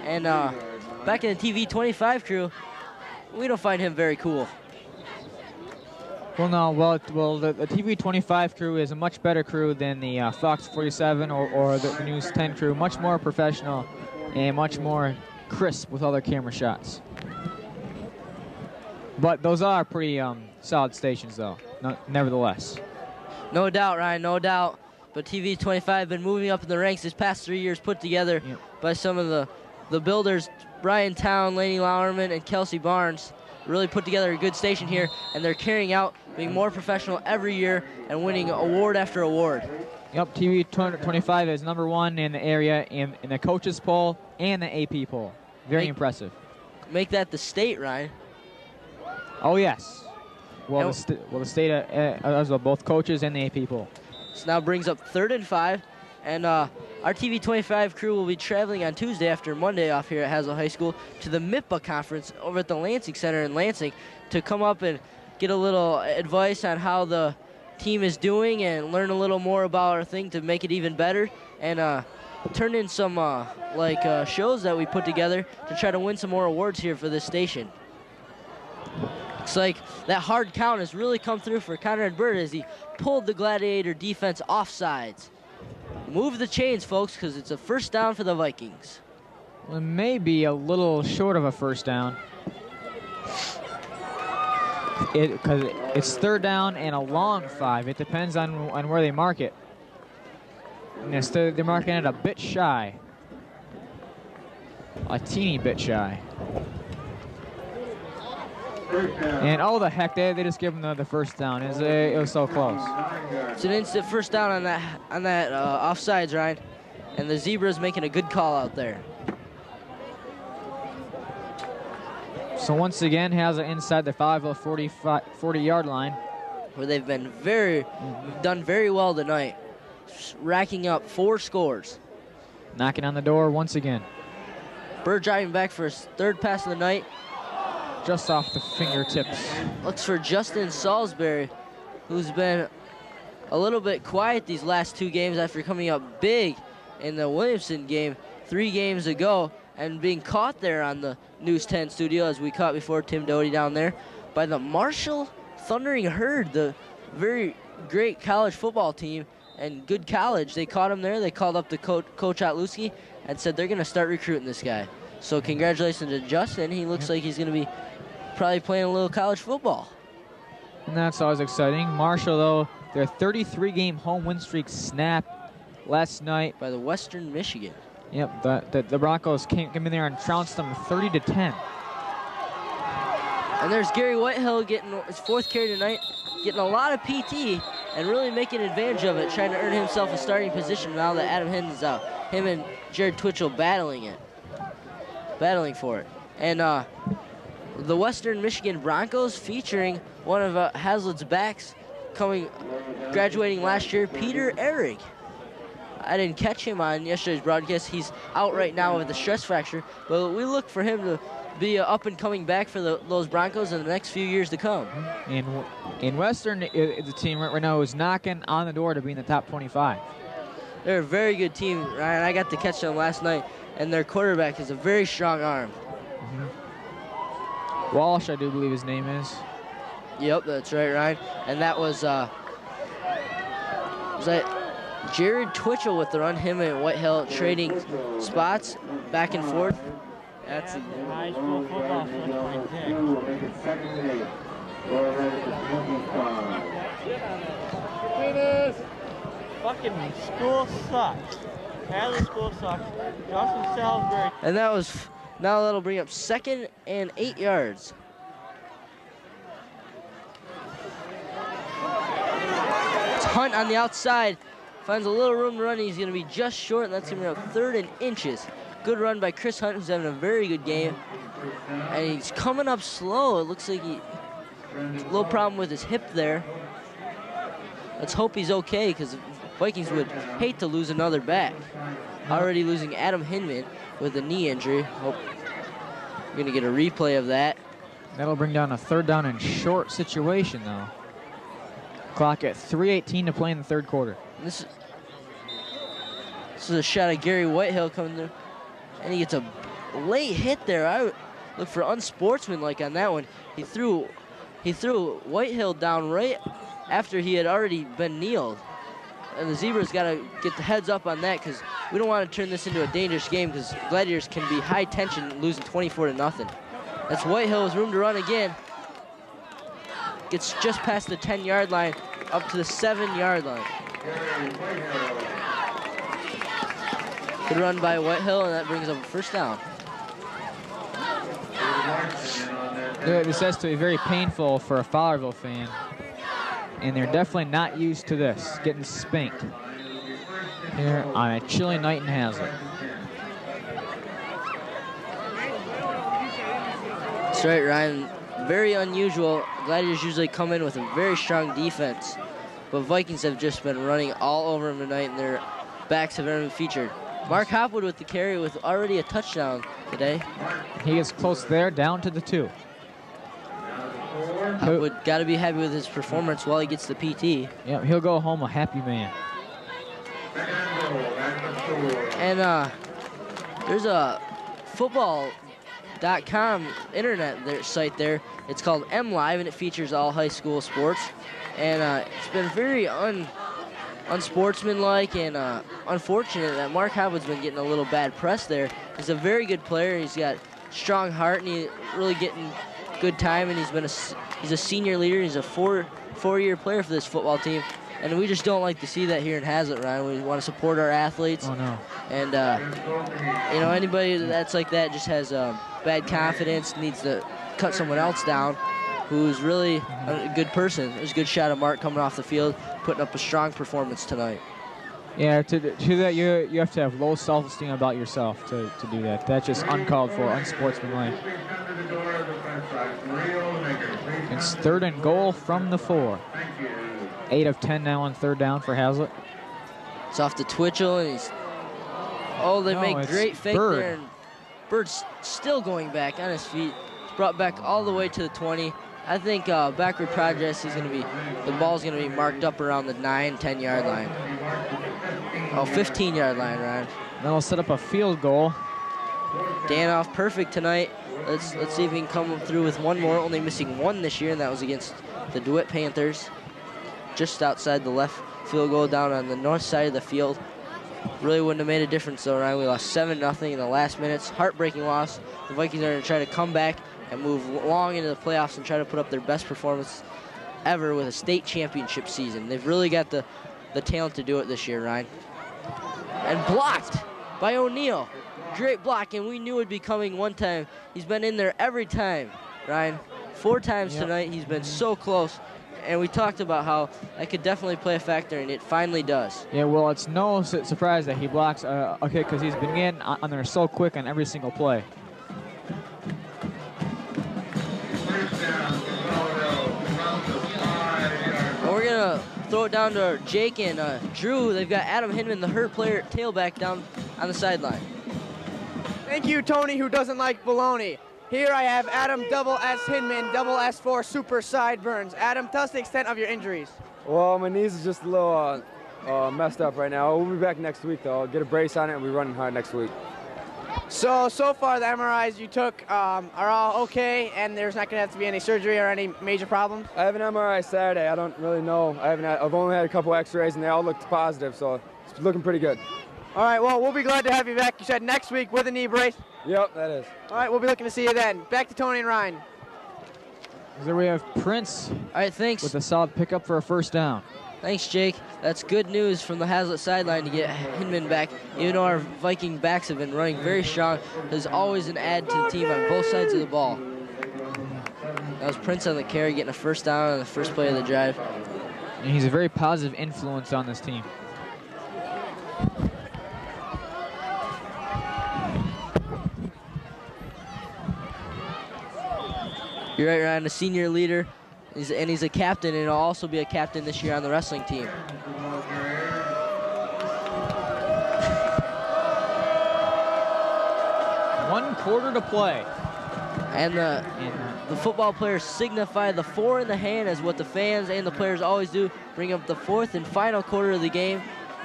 And back in the TV25 crew, we don't find him very cool. Well, no. The TV25 crew is a much better crew than the Fox 47 or the News 10 crew. Much more professional and much more crisp with all their camera shots. But those are pretty solid stations, though, nevertheless. No doubt, Ryan, no doubt. But TV25 been moving up in the ranks this past 3 years, put together by some of the builders, Brian Town, Laney Lauerman, and Kelsey Barnes. Really put together a good station here, and they're carrying out, being more professional every year and winning award after award. Yep, TV25 is #1 in the area in the coaches poll and the AP poll. Very impressive. Make that the state, Ryan. Oh yes. Well, the state as well, both coaches and the AP poll. This now brings up 3rd and 5, and Our TV 25 crew will be traveling on Tuesday after Monday off here at Hazlet High School to the MIPA conference over at the Lansing Center in Lansing to come up and get a little advice on how the team is doing and learn a little more about our thing to make it even better, and turn in some shows that we put together to try to win some more awards here for this station. Looks like that hard count has really come through for Conrad Bird as he pulled the Gladiator defense offsides. Move the chains, folks, because it's a first down for the Vikings. Well, maybe a little short of a first down. Because it's third down and a long 5. It depends on where they mark it. And they're marking it a bit shy. A teeny bit shy. And oh, the heck, they just give them the first down. It was so close. It's an instant first down on that offsides, Ryan. And the Zebras making a good call out there. So once again, has it inside the 40-yard line. Where they've been done very well tonight. Racking up 4 scores. Knocking on the door once again. Bird driving back for his 3rd pass of the night. Just off the fingertips. Looks for Justin Salisbury, who's been a little bit quiet these last 2 games after coming up big in the Williamson game 3 games ago and being caught there on the News 10 studio, as we caught before Tim Doty down there, by the Marshall Thundering Herd, the very great college football team and good college. They caught him there. They called up the Coach Otluski and said they're going to start recruiting this guy. So congratulations to Justin. He looks like he's going to be probably playing a little college football. And that's always exciting. Marshall, though, their 33-game home win streak snapped last night by the Western Michigan. Yep, the Broncos came in there and trounced them 30-10. And there's Gary Whitehill getting his 4th carry tonight, getting a lot of PT and really making advantage of it, trying to earn himself a starting position now that Adam Hinton's out. Him and Jared Twitchell battling for it. And the Western Michigan Broncos featuring one of Hazlitt's backs graduating last year, Peter Ehrig. I didn't catch him on yesterday's broadcast. He's out right now with a stress fracture, but we look for him to be an up-and-coming back for those Broncos in the next few years to come. In Western, the team right now is knocking on the door to be in the top 25. They're a very good team, Ryan. I got to catch them last night, and their quarterback has a very strong arm. Walsh, I do believe his name is. Yep, that's right, Ryan. And that was that Jared Twitchell with the run, him and Whitehill trading spots back and forth. That's a high school football right there. Fucking school sucks. Hazlet school sucks. Justin Salisbury. And that was, now that'll bring up 2nd and 8 yards. It's Hunt on the outside. Finds a little room to run. He's going to be just short, and that's going to be up 3rd and inches. Good run by Chris Hunt, who's having a very good game. And he's coming up slow. It looks like a little problem with his hip there. Let's hope he's okay, because Vikings would hate to lose another back. Already losing Adam Hinman with a knee injury. Hope we're going to get a replay of that. That'll bring down a 3rd down and short situation, though. Clock at 3:18 to play in the 3rd quarter. This is a shot of Gary Whitehill coming through, and he gets a late hit there. I would look for unsportsmanlike on that one. He threw Whitehill down right after he had already been kneeled, and the Zebras got to get the heads up on that, because we don't want to turn this into a dangerous game, because Gladiators can be high tension, losing 24-0. That's Whitehill with room to run again. Gets just past the 10-yard line, up to the 7-yard line. Good run by Whitehill, and that brings up a first down. This has to be very painful for a Fowlerville fan, and they're definitely not used to this, getting spanked here on a chilly night in Hazlet. That's right, Ryan. Very unusual. Gladiators usually come in with a very strong defense, but Vikings have just been running all over them tonight, and they're backs have ever been featured. Mark Hopwood with the carry with already a touchdown today. He is close there, down to the 2. Hopwood got to be happy with his performance while he gets the PT. Yep, he'll go home a happy man. And there's a football.com internet site there. It's called MLive, and it features all high school sports. And it's been very unsportsmanlike and unfortunate that Mark Hopwood's been getting a little bad press there. He's a very good player. He's got strong heart, and he's really getting good time. And he's a senior leader. He's a four-year player for this football team. And we just don't like to see that here in Hazlet, Ryan. We want to support our athletes. Oh, no. And, you know, anybody that's like that just has bad confidence, needs to cut someone else down who's really a good person. There's a good shot of Mark coming off the field, putting up a strong performance tonight. Yeah, to do that, you have to have low self-esteem about yourself to do that. That's just uncalled for, unsportsmanlike. It's 3rd and goal from the 4. 8 of 10 now on 3rd down for Hazlet. It's off to Twitchell, and they make great fake Bird. there. And Bird's still going back on his feet. He's brought back all the way to the 20. I think backward progress the ball's going to be marked up around the 9-10 yard line. 15 yard line, Ryan. Then we'll set up a field goal. Danoff perfect tonight. Let's see if he can come through with one more, only missing 1 this year, and that was against the DeWitt Panthers. Just outside the left field goal down on the north side of the field. Really wouldn't have made a difference though, Ryan. We lost 7-0 in the last minutes. Heartbreaking loss. The Vikings are going to try to come back and move long into the playoffs and try to put up their best performance ever with a state championship season. They've really got the talent to do it this year, Ryan. And blocked by O'Neal. Great block, and we knew it'd be coming one time. He's been in there every time, Ryan. 4 times tonight. He's been so close. And we talked about how that could definitely play a factor, and it finally does. Yeah, well, it's no surprise that he blocks a kick because he's been in on there so quick on every single play. And we're going to throw it down to Jake and Drew. They've got Adam Hinman, the hurt player, tailback down on the sideline. Thank you, Tony, who doesn't like baloney. Here I have Adam double S Hinman, double S4 super sideburns. Adam, tell us the extent of your injuries. Well, my knees is just a little messed up right now. We'll be back next week, though. I'll get a brace on it and we'll be running hard next week. So far the MRIs you took are all okay, and there's not going to have to be any surgery or any major problems? I have an MRI Saturday. I don't really know. I've only had a couple x-rays, and they all looked positive, so it's looking pretty good. All right, well, we'll be glad to have you back. You said next week with a knee brace? Yep, that is. All right, we'll be looking to see you then. Back to Tony and Ryan. There we have Prince. All right, thanks. With a solid pickup for a 1st down. Thanks, Jake. That's good news from the Hazlet sideline to get Hinman back. Even though our Viking backs have been running very strong, there's always an add to the team on both sides of the ball. That was Prince on the carry, getting a 1st down on the first play of the drive. And he's a very positive influence on this team. You're right, Ryan, a senior leader, and he's a captain, and he'll also be a captain this year on the wrestling team. One quarter to play. And the football players signify the 4 in the hand as what the fans and the players always do, bring up the 4th and final quarter of the game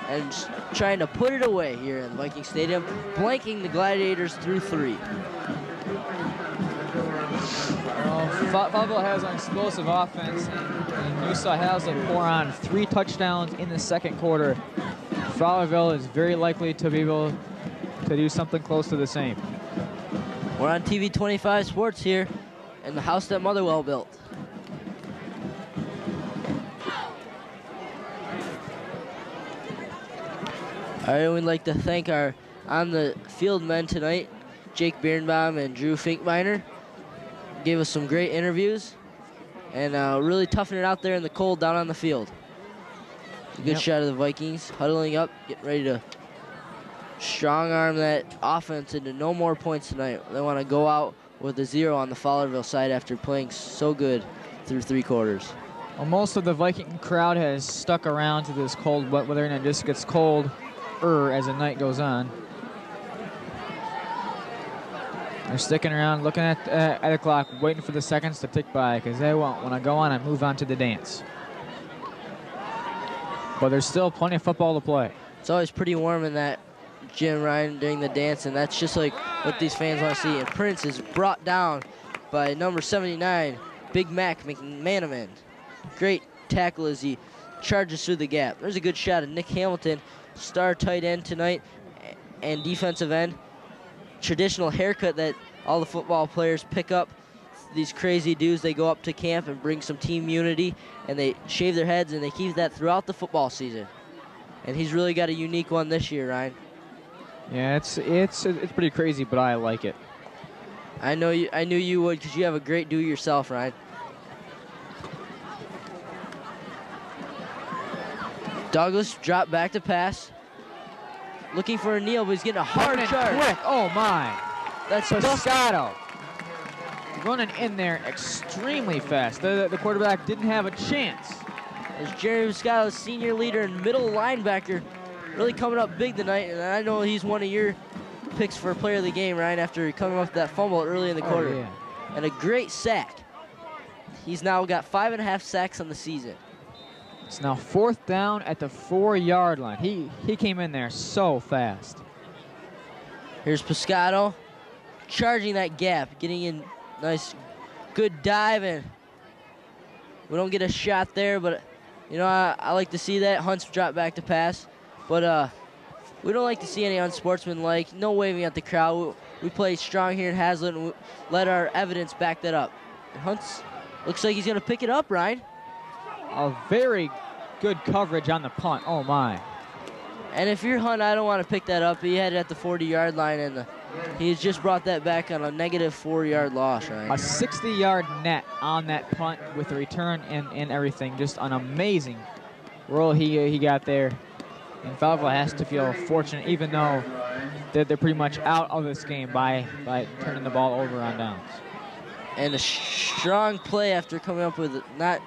and just trying to put it away here in Viking Stadium, blanking the Gladiators through 3. Fowlerville has an explosive offense, and you saw Hazlet pour on 3 touchdowns in the 2nd quarter. Fowlerville is very likely to be able to do something close to the same. We're on TV 25 Sports here in the house that Motherwell built. All right, we'd like to thank our on-the-field men tonight, Jake Birnbaum and Drew Finkbeiner. Gave us some great interviews and really toughened it out there in the cold down on the field. A good shot of the Vikings huddling up, getting ready to strong arm that offense into no more points tonight. They want to go out with a 0 on the Fowlerville side after playing so good through 3 quarters. Well, most of the Viking crowd has stuck around to this cold wet weather, and it just gets cold as the night goes on. They're sticking around, looking at the clock, waiting for the seconds to tick by, because they won't want to go on and move on to the dance. But there's still plenty of football to play. It's always pretty warm in that gym, Ryan, during the dance, and that's just like what these fans want to see. And Prince is brought down by number 79, Big Mac, making man-to-man. Great tackle as he charges through the gap. There's a good shot of Nick Hamilton, star tight end tonight, and defensive end. Traditional haircut that all the football players pick up. These crazy dudes, they go up to camp and bring some team unity, and they shave their heads, and they keep that throughout the football season. And he's really got a unique one this year, Ryan. Yeah, it's pretty crazy, but I like it. I knew you would, because you have a great do-yourself, Ryan. Douglas dropped back to pass. Looking for a kneel, but he's getting a hard charge. Quick, oh my. That's Pescado running in there extremely fast. The quarterback didn't have a chance. There's Jerry Pescado, senior leader and middle linebacker, really coming up big tonight, and I know he's one of your picks for player of the game, Ryan, after coming off that fumble early in the quarter. Yeah. And a great sack. He's now got 5.5 sacks on the season. It's now 4th down at the 4-yard line. He came in there so fast. Here's Pescado charging that gap, getting in nice, good dive, and we don't get a shot there, but you know, I like to see that. Hunt's dropped back to pass, but we don't like to see any unsportsmanlike, no waving at the crowd. We play strong here in Hazlet, and we let our evidence back that up. And Hunt's looks like he's gonna pick it up, Ryan. A very good coverage on the punt. Oh my. And if you're Hunt, I don't want to pick that up. He had it at the 40-yard line, and he's just brought that back on a negative 4-yard loss, right? A 60-yard net on that punt with the return and everything. Just an amazing roll he got there. And Fowlerville has to feel fortunate, even though they're pretty much out of this game by turning the ball over on downs. And a strong play after coming up with not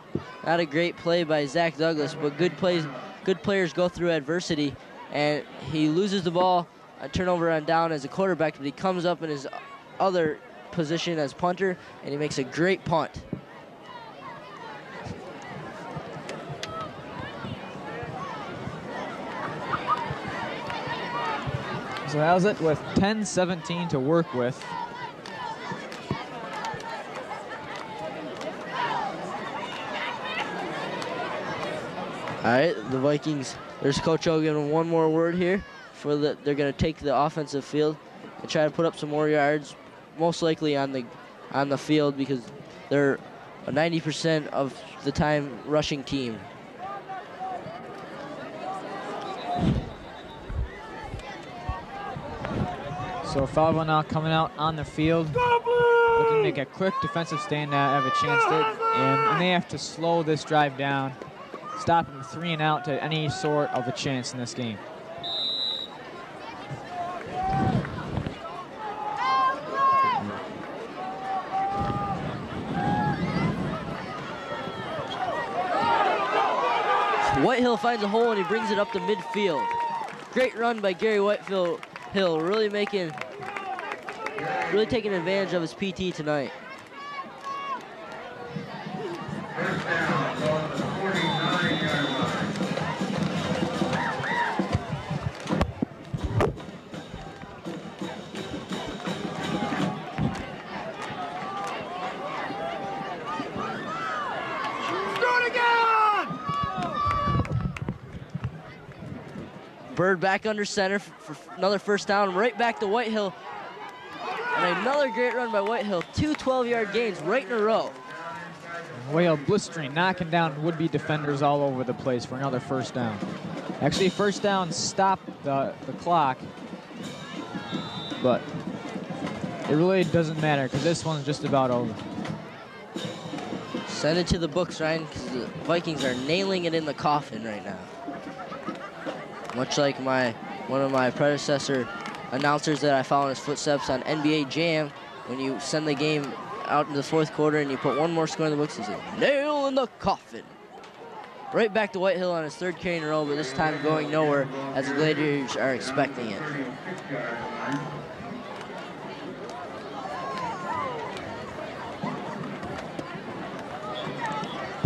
a great play by Zach Douglas, but good plays. Good players go through adversity, and he loses the ball, a turnover on down as a quarterback, but he comes up in his other position as punter, and he makes a great punt. So how's it with 10-17 to work with? All right, the Vikings, there's Coach O giving one more word here. They're going to take the offensive field and try to put up some more yards, most likely on the field, because they're a 90% of the time rushing team. So Fowlerville now coming out on the field, looking to make a quick defensive stand now, have a chance to, and they have to slow this drive down, stop them 3 and out to any sort of a chance in this game. Whitehill finds a hole and he brings it up to midfield. Great run by Gary Whitehill, really taking advantage of his PT tonight. Bird back under center for another first down, right back to Whitehill. And another great run by Whitehill. 2 12-yard gains right in a row. Whitehill blistering, knocking down would-be defenders all over the place for another first down. Actually, first down stopped the clock, but it really doesn't matter because this one's just about over. Send it to the books, Ryan, because the Vikings are nailing it in the coffin right now. Much like one of my predecessor announcers that I follow in his footsteps on NBA Jam, when you send the game out in the 4th quarter and you put one more score in the books, he says, nail in the coffin. Right back to Whitehill on his third carry in a row, but this time going nowhere as the Gladiators are expecting it.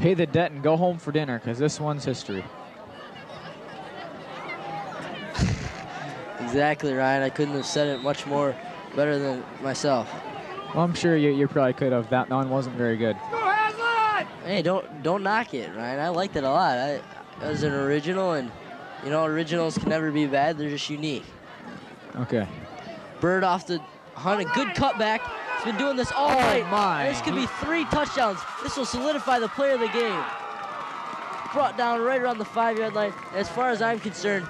Pay the debt and go home for dinner, because this one's history. Exactly, Ryan. I couldn't have said it much more better than myself. Well, I'm sure you probably could have. That one wasn't very good. Hey, don't knock it, Ryan. I liked it a lot. It was an original, and you know, originals can never be bad. They're just unique. Okay. Bird off the hunt, a good cutback. He's been doing this all night. My. This could be 3 touchdowns. This will solidify the player of the game. Brought down right around the 5-yard line. As far as I'm concerned,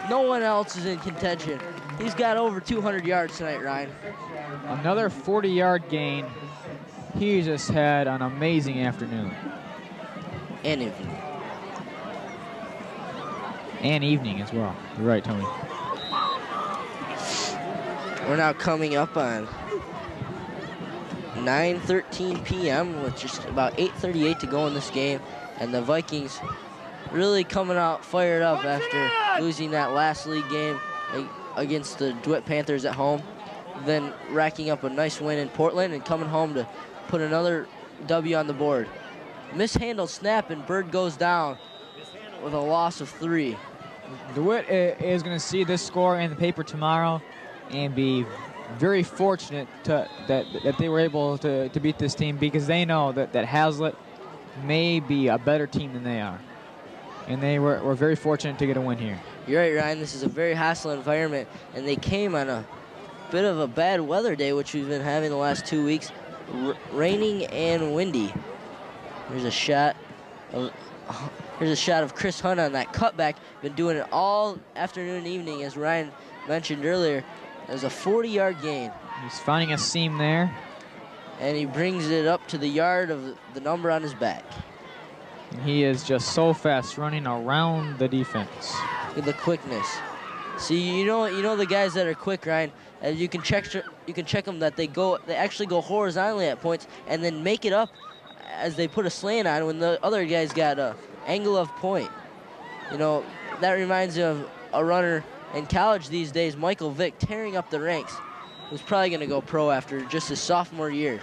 no one else is in contention. He's got over 200 yards tonight, Ryan. Another 40-yard gain. He just had an amazing afternoon. And evening. And evening as well. You're right, Tony. We're now coming up on 9:13 p.m. with just about 8:38 to go in this game. And the Vikings really coming out fired up after losing that last league game against the DeWitt Panthers at home. Then racking up a nice win in Portland and coming home to put another W on the board. Mishandled snap and Bird goes down with a loss of 3. DeWitt is going to see this score in the paper tomorrow and be very fortunate that they were able to beat this team, because they know that Hazlitt may be a better team than they are. And they were very fortunate to get a win here. You're right, Ryan. This is a very hostile environment, and they came on a bit of a bad weather day, which we've been having the last 2 weeks, raining and windy. Here's a shot of Chris Hunt on that cutback. Been doing it all afternoon and evening, as Ryan mentioned earlier. There's a 40-yard gain. He's finding a seam there. And he brings it up to the yard of the number on his back. And he is just so fast running around the defense. With the quickness. See, you know the guys that are quick, Ryan. You can check them that they actually go horizontally at points and then make it up as they put a slant on when the other guys got a angle of point. You know, that reminds me of a runner in college these days, Michael Vick, tearing up the ranks. Who's probably going to go pro after just his sophomore year.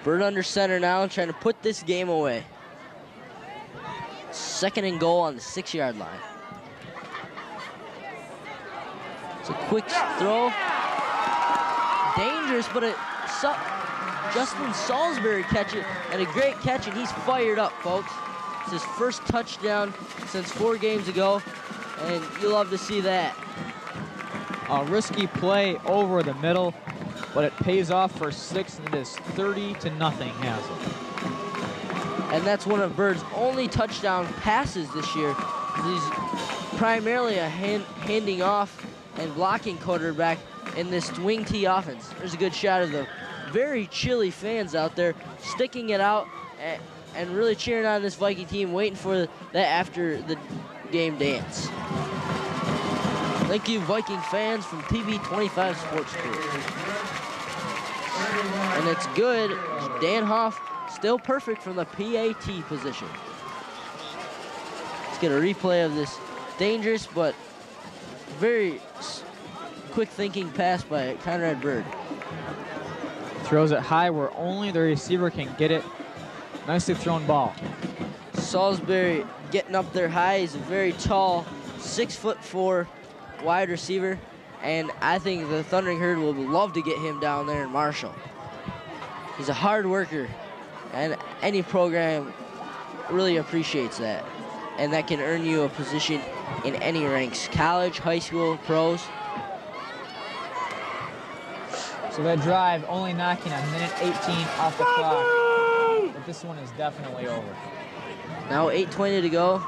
Bird under center now, trying to put this game away. 2nd and goal on the 6-yard line. It's a quick throw. Dangerous, but Justin Salisbury catch it, and a great catch, and he's fired up, folks. It's his first touchdown since 4 games ago, and you love to see that. A risky play over the middle, but it pays off for 6, and it is 30-0 Hazlitt. And that's one of Bird's only touchdown passes this year. He's primarily a handing off and blocking quarterback in this wing T offense. There's a good shot of the very chilly fans out there sticking it out and really cheering on this Viking team, waiting for that after the game dance. Thank you, Viking fans from TB25 Sports Crew. And it's good. Dan Hoff still perfect from the PAT position. Let's get a replay of this dangerous but very quick thinking pass by Conrad Bird. Throws it high where only the receiver can get it. Nicely thrown ball. Salisbury getting up there high. He's a very tall, 6'4" wide receiver, and I think the Thundering Herd will love to get him down there in Marshall. He's a hard worker, and any program really appreciates that, and that can earn you a position in any ranks, college, high school, pros. So that drive only knocking a minute 18 off the clock, but this one is definitely over. Now 8:20 to go.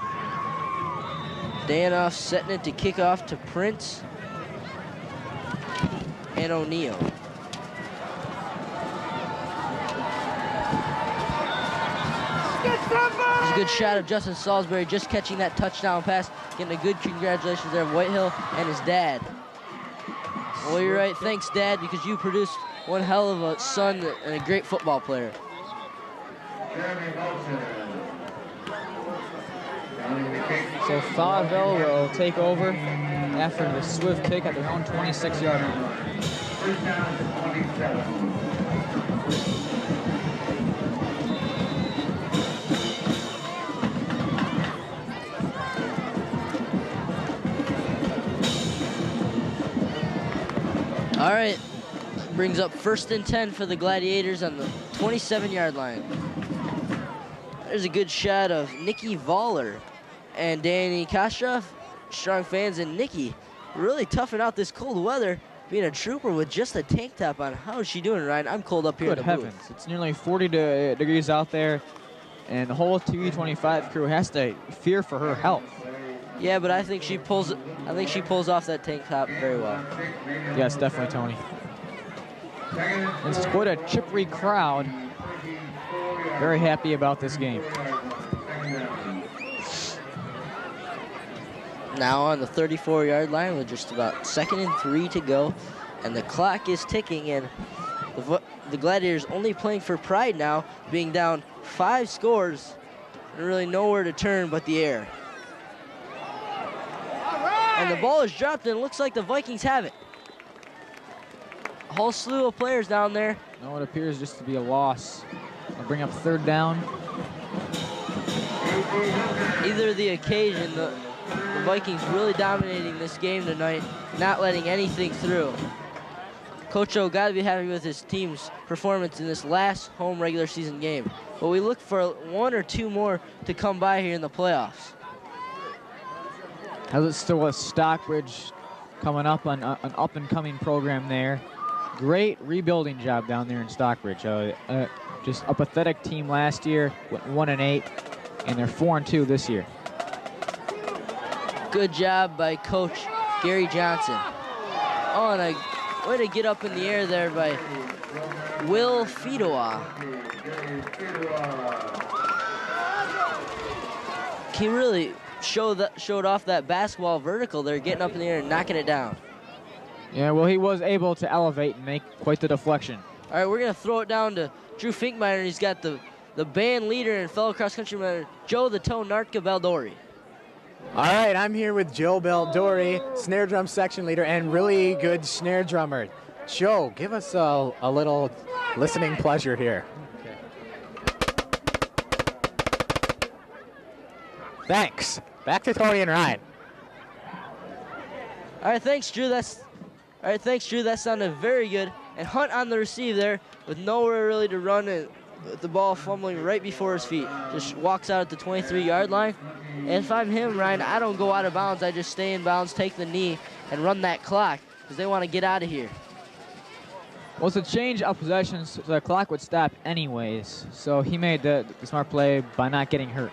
Danoff setting it to kick off to Prince and O'Neal. There's a good shot of Justin Salisbury just catching that touchdown pass, getting a good congratulations there of Whitehill and his dad. Well, you're right. Thanks, Dad, because you produced one hell of a son and a great football player. Jeremy Wilson. So Fowlerville will take over after the swift kick at their own 26-yard line. First down, 27. All right, brings up 1st and 10 for the Gladiators on the 27-yard line. There's a good shot of Nikki Voller and Danny Kostrov, strong fans, and Nikki really toughing out this cold weather, being a trooper with just a tank top on. How is she doing, Ryan? I'm cold up here Good in the heavens. booth. It's nearly 40 degrees out there, and the whole TV25 crew has to fear for her health. Yeah, but I think she pulls off that tank top very well. Yes, definitely, Tony. It's quite a chippery crowd. Very happy about this game. Now on the 34-yard line with just about 2nd and 3 to go, and the clock is ticking, and the Gladiators only playing for pride now, being down 5 scores and really nowhere to turn but the air. And the ball is dropped, and it looks like the Vikings have it. A whole slew of players down there. No, it appears just to be a loss. I'll bring up 3rd down. Either the occasion, the Vikings really dominating this game tonight, not letting anything through. Coach O got to be happy with his team's performance in this last home regular season game. But we look for 1 or 2 more to come by here in the playoffs. As it's still a Stockbridge coming up on an up-and-coming program there. Great rebuilding job down there in Stockbridge. Just a pathetic team last year, went 1-8, and they're 4-2 this year. Good job by Coach Gary Johnson. Oh, and a way to get up in the air there by Will Fidoa. He really showed off that basketball vertical there, getting up in the air and knocking it down. Yeah, well, he was able to elevate and make quite the deflection. All right, we're going to throw it down to Drew Finkmeyer. He's got the band leader and fellow cross-country runner, Joe the Toe Nartka Baldori. All right, I'm here with Joe Baldori, snare drum section leader and really good snare drummer. Joe, give us a little listening pleasure here. Thanks. Back to Tony and Ryan. All right, thanks, Drew. That sounded very good. And Hunt on the receive there with nowhere really to run, and with the ball fumbling right before his feet. Just walks out at the 23-yard line. And if I'm him, Ryan, I don't go out of bounds. I just stay in bounds, take the knee, and run that clock because they want to get out of here. Well, it's a change of possession, so the clock would stop anyways. So he made the smart play by not getting hurt.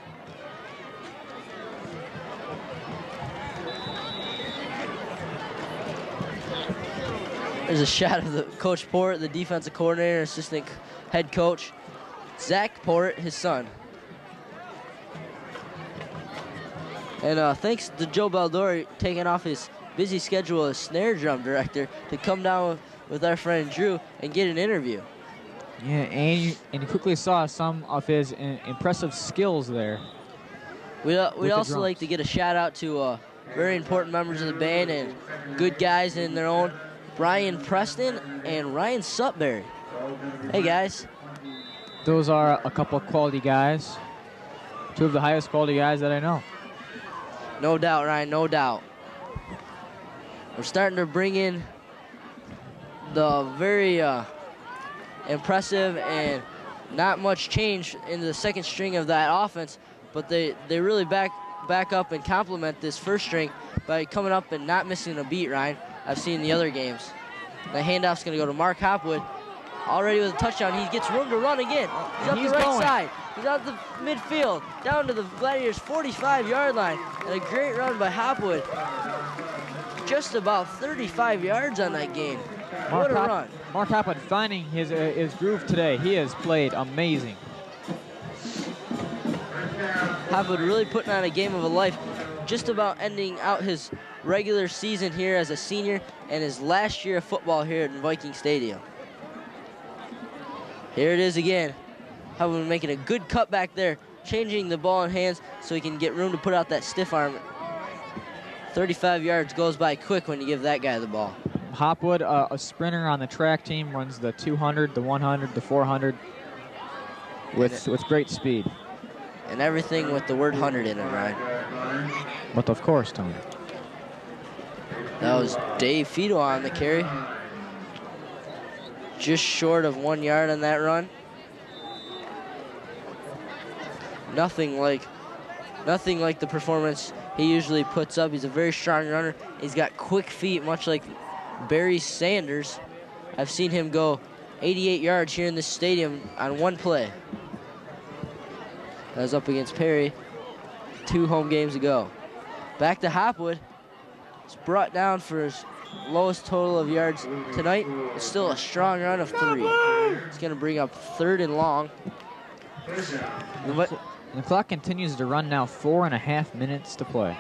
There's a shot of the Coach Port, the defensive coordinator, assistant head coach, Zach Port, his son. And thanks to Joe Baldori taking off his busy schedule as snare drum director to come down with our friend Drew and get an interview. Yeah, and you quickly saw some of his impressive skills there. We'd also like to get a shout out to very important members of the band and good guys in their own, Brian Preston and Ryan Sutberry. Hey guys. Those are a couple of quality guys. 2 of the highest quality guys that I know. No doubt, Ryan, no doubt. We're starting to bring in the very impressive and not much change in the second string of that offense, but they really back up and complement this first string by coming up and not missing a beat, Ryan. I've seen the other games. The handoff's going to go to Mark Hopwood. Already with a touchdown, he gets room to run again. He's up the right side. He's out the midfield, down to the Gladiators' 45-yard line. And a great run by Hopwood. Just about 35 yards on that game. What a run. Mark Hopwood finding his groove today. He has played amazing. Hopwood really putting on a game of a life, just about ending out his regular season here as a senior and his last year of football here at Viking Stadium. Here it is again. Hopwood making a good cut back there, changing the ball in hands so he can get room to put out that stiff arm. 35 yards goes by quick when you give that guy the ball. Hopwood, a sprinter on the track team, runs the 200, the 100, the 400 with great speed. And everything with the word 100 in it, right? But of course, Tony. That was Dave Fido on the carry. Just short of 1 yard on that run. Nothing like the performance he usually puts up. He's a very strong runner. He's got quick feet, much like Barry Sanders. I've seen him go 88 yards here in this stadium on one play. That was up against Perry 2 home games ago. Back to Hopwood. It's brought down for his lowest total of yards tonight. It's still a strong run of 3. It's going to bring up 3rd and long. The clock continues to run now, 4.5 minutes to play.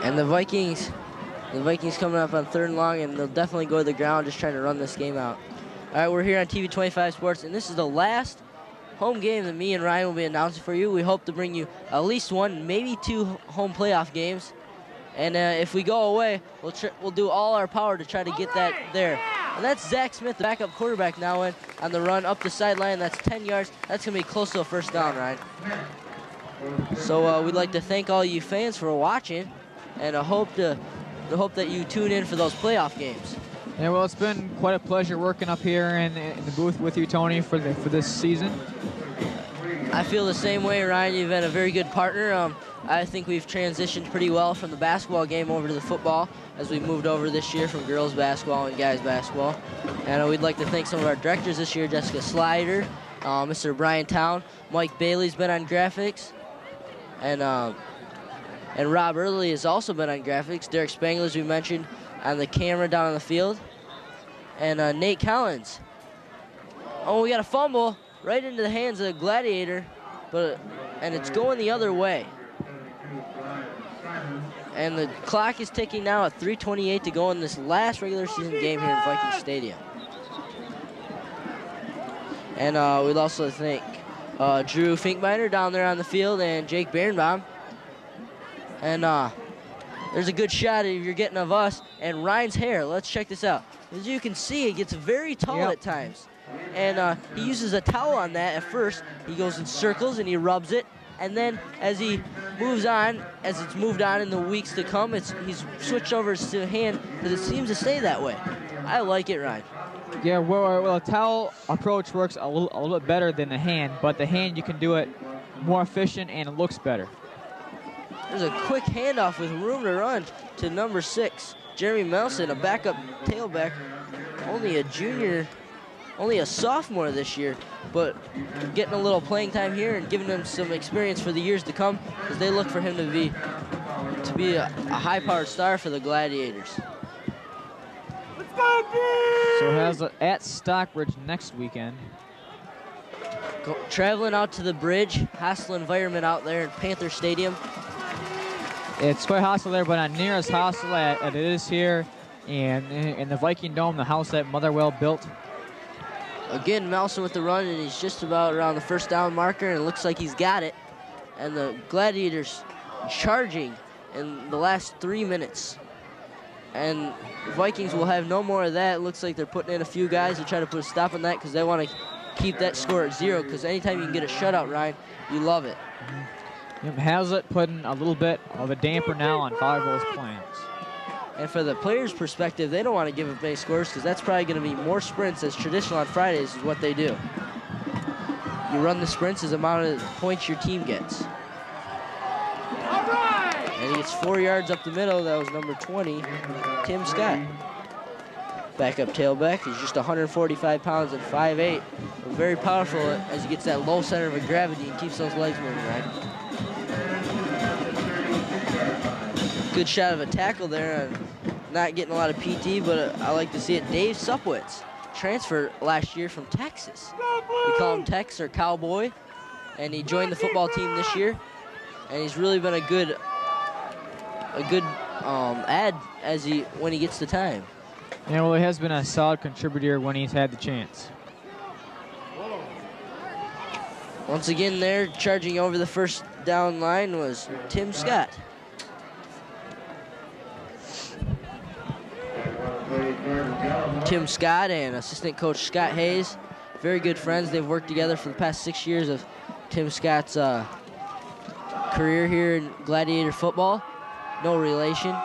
And the Vikings coming up on 3rd and long, and they'll definitely go to the ground just trying to run this game out. All right, we're here on TV 25 Sports, and this is the last home game that me and Ryan will be announcing for you. We hope to bring you at least 1, maybe 2 home playoff games. And if we go away, we'll do all our power to try to get that there. And that's Zach Smith, the backup quarterback now in on the run up the sideline. That's 10 yards. That's going to be close to a 1st down, Ryan. So we'd like to thank all you fans for watching, and I hope that you tune in for those playoff games. Yeah, well, it's been quite a pleasure working up here in the booth with you, Tony, for this season. I feel the same way, Ryan. You've been a very good partner. I think we've transitioned pretty well from the basketball game over to the football as we moved over this year from girls basketball and guys basketball. And we'd like to thank some of our directors this year, Jessica Slider, Mr. Brian Town, Mike Bailey's been on graphics, and Rob Early has also been on graphics. Derek Spangler, as we mentioned, on the camera down on the field, and Nate Collins. Oh, we got a fumble right into the hands of the Gladiator, and it's going the other way. And the clock is ticking now at 3:28 to go in this last regular season game here in Viking Stadium. And we'd also thank Drew Finkbeiner down there on the field and Jake Birnbaum. And there's a good shot if you're getting of us and Ryan's hair. Let's check this out. As you can see, it gets very tall at times. And he uses a towel on that at first. He goes in circles and he rubs it. And then as he moves on, as it's moved on in the weeks to come, he's switched over to hand because it seems to stay that way. I like it, Ryan. Yeah, well, a towel approach works a little bit better than the hand, but the hand you can do it more efficient and it looks better. There's a quick handoff with room to run to number 6, Jeremy Melson, a backup tailback, only a junior, only a sophomore this year, but getting a little playing time here and giving him some experience for the years to come, because they look for him to be a high-powered star for the Gladiators. So has at Stockbridge next weekend. Traveling out to the bridge, hostile environment out there in Panther Stadium. It's quite hostile there, but not near as hostile as it is here in the Viking Dome, the house that Motherwell built. Again, Melson with the run, and he's just about around the 1st down marker, and it looks like he's got it. And the Gladiators charging in the last 3 minutes. And the Vikings will have no more of that. It looks like they're putting in a few guys to try to put a stop on that because they want to keep that score at 0, because anytime you can get a shutout, Ryan, you love it. Hazlitt putting a little bit of a damper now on Fowlerville's plans. And for the players' perspective, they don't want to give up many scores because that's probably going to be more sprints, as traditional on Fridays is what they do. You run the sprints as the amount of points your team gets. All right. And he gets 4 yards up the middle. That was number 20, Tim Scott. Backup tailback. He's just 145 pounds and 5'8". Very powerful as he gets that low center of gravity and keeps those legs moving, right? Good shot of a tackle there, and not getting a lot of PT, but I like to see it. Dave Supwitz transferred last year from Texas. We call him Tex or Cowboy, and he joined the football team this year, and he's really been a good add when he gets the time. Yeah, well, he has been a solid contributor when he's had the chance. Once again there, charging over the first down line was Tim Scott. Tim Scott and assistant coach Scott Hayes, very good friends. They've worked together for the past 6 years of Tim Scott's career here in Gladiator football. No relation.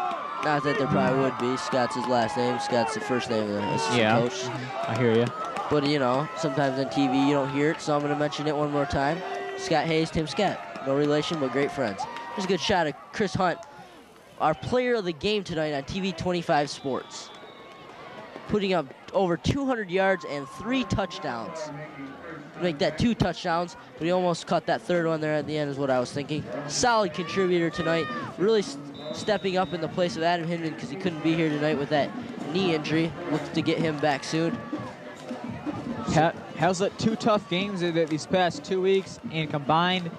Not that there probably would be. Scott's his last name. Scott's the first name of the assistant coach. I hear you. But, you know, sometimes on TV you don't hear it, so I'm going to mention it one more time. Scott Hayes, Tim Scott. No relation, but great friends. Here's a good shot of Chris Hunt, our player of the game tonight on TV 25 Sports. Putting up over 200 yards and 3 touchdowns. Make that 2 touchdowns, but he almost caught that third one there at the end is what I was thinking. Solid contributor tonight. Really stepping up in the place of Adam Hinman because he couldn't be here tonight with that knee injury. Looks to get him back soon. Hazlitt, 2 tough games these past 2 weeks, and combined,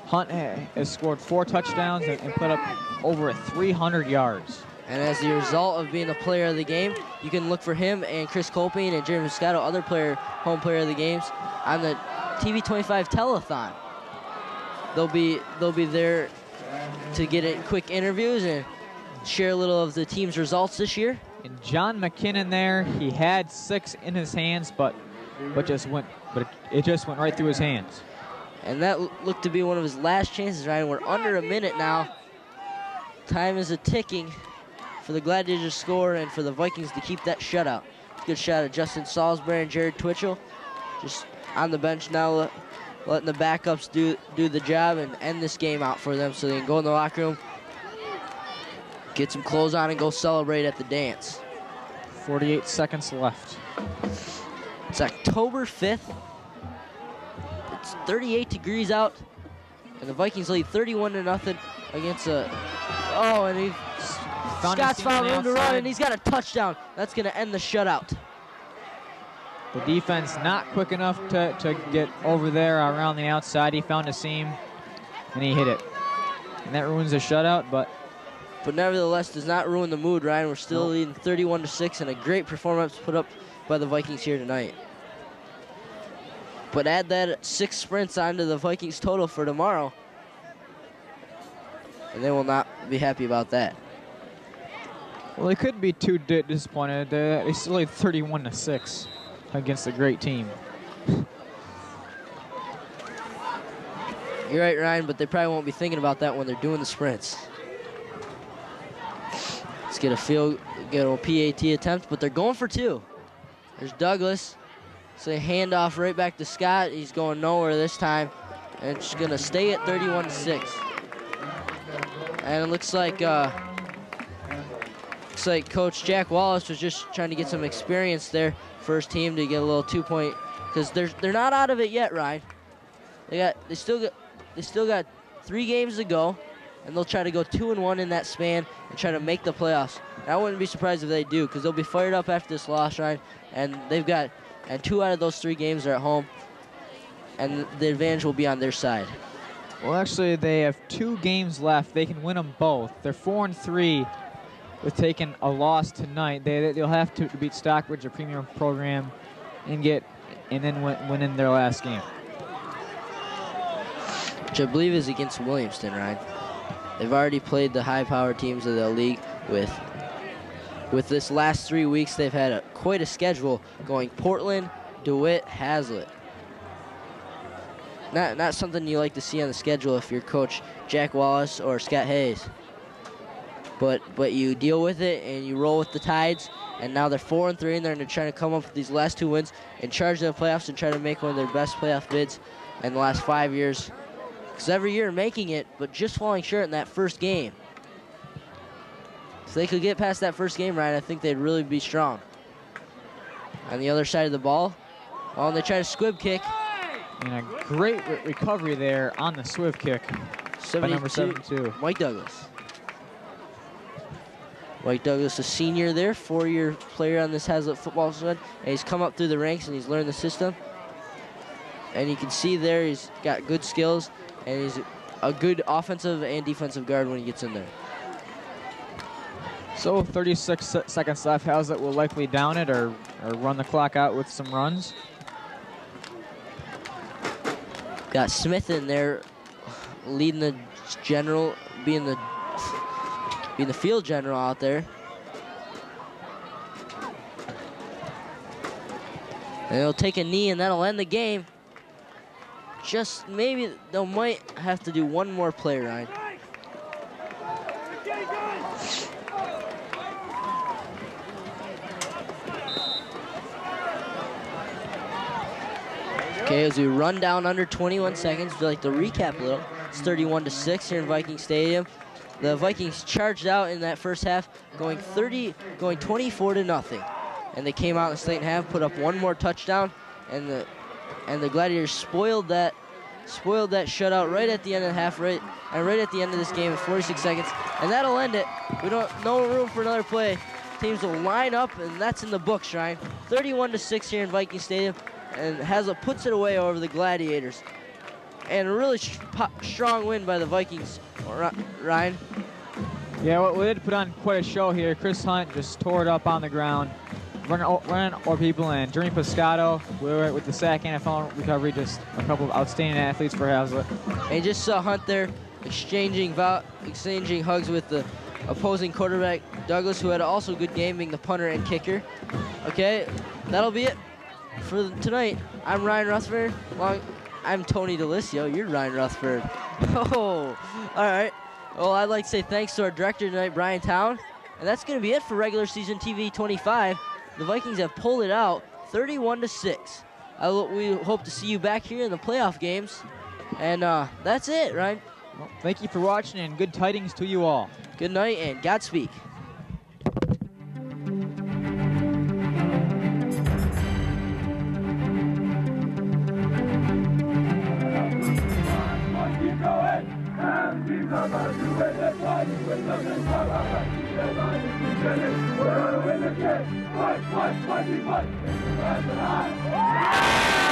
Hunt has scored 4 touchdowns and put up over 300 yards. And as the result of being the player of the game, you can look for him and Chris Colping and Jeremy Moscato, other home player of the games, on the TV 25 telethon. They'll be there to get quick interviews and share a little of the team's results this year. And John McKinnon there, he had 6 in his hands, but it just went right through his hands. And that looked to be one of his last chances, Ryan. We're under a minute now. Time is a-ticking for the Gladiators to score and for the Vikings to keep that shutout. Good shot of Justin Salisbury and Jared Twitchell. Just on the bench now, letting the backups do the job and end this game out for them so they can go in the locker room, get some clothes on, and go celebrate at the dance. 48 seconds left. It's October 5th. It's 38 degrees out, and the Vikings lead 31-0 against and Scott's found room to run, and he's got a touchdown. That's going to end the shutout. The defense not quick enough to get over there around the outside. He found a seam, and he hit it. And that ruins the shutout, but nevertheless does not ruin the mood, Ryan. We're still leading 31-6, and a great performance put up by the Vikings here tonight. But add that 6 sprints onto the Vikings total for tomorrow, and they will not be happy about that. Well, they could be too disappointed. They still lead 31-6 against a great team. You're right, Ryan, but they probably won't be thinking about that when they're doing the sprints. Let's get a PAT attempt, but they're going for 2. There's Douglas. So they hand off right back to Scott. He's going nowhere this time, and it's going to stay at 31-6. And it looks like Coach Jack Wallace was just trying to get some experience there for his team to get a little 2-point, because they're not out of it yet, Ryan. They still got 3 games to go, and they'll try to go 2-1 in that span and try to make the playoffs. And I wouldn't be surprised if they do, because they'll be fired up after this loss, Ryan. And 2 out of those 3 games are at home, and the advantage will be on their side. Well, actually, they have 2 games left. They can win them both. They're 4-3 with taking a loss tonight. They'll have to beat Stockbridge, a premium program, and then win in their last game. Which I believe is against Williamston, Ryan. They've already played the high-powered teams of the league with this last 3 weeks. They've had quite a schedule going Portland, DeWitt, Hazlitt. Not something you like to see on the schedule if you're Coach Jack Wallace or Scott Hayes. But you deal with it and you roll with the tides. And now they're 4-3, and they're trying to come up with these last 2 wins and charge the playoffs and try to make one of their best playoff bids in the last 5 years. Because every year making it, but just falling short in that first game. If they could get past that first game, Ryan, I think they'd really be strong. On the other side of the ball, and they try to squib kick. And a great recovery there on the swiv kick by number 72. Mike Douglas. Mike Douglas, a senior there, 4-year player on this Hazlitt football squad. And he's come up through the ranks and he's learned the system. And you can see there he's got good skills, and he's a good offensive and defensive guard when he gets in there. So 36 seconds left. Hazlitt will likely down it or run the clock out with some runs. Got Smith in there leading the general, being the field general out there. And he'll take a knee and that'll end the game. Just maybe they might have to do one more play, Ryan. Okay, as we run down under 21 seconds, we'd like to recap a little. It's 31-6 here in Viking Stadium. The Vikings charged out in that first half, going 24-0. And they came out in the second half, put up one more touchdown, and the Gladiators spoiled that shutout right at the end of the half, right at the end of this game at 46 seconds, and that'll end it. We don't no room for another play. Teams will line up, and that's in the books, Ryan. 31-6 here in Viking Stadium, and Hazlitt puts it away over the Gladiators. And a really strong win by the Vikings, Ryan. Yeah, well, we did put on quite a show here. Chris Hunt just tore it up on the ground, running over people, and Jeremy Pescato with the sack and NFL recovery. Just a couple of outstanding athletes for Hazlitt. And just saw Hunt there exchanging hugs with the opposing quarterback Douglas, who had also a good game, being the punter and kicker. Okay, that'll be it for tonight. I'm Ryan Rutherford. I'm Tony DeLisio. You're Ryan Rutherford. Oh, all right. Well, I'd like to say thanks to our director tonight, Brian Town. And that's going to be it for regular season TV 25. The Vikings have pulled it out 31-6. We hope to see you back here in the playoff games. And that's it, Ryan. Well, thank you for watching, and good tidings to you all. Good night and Godspeed. Fight, fight, fight, fight.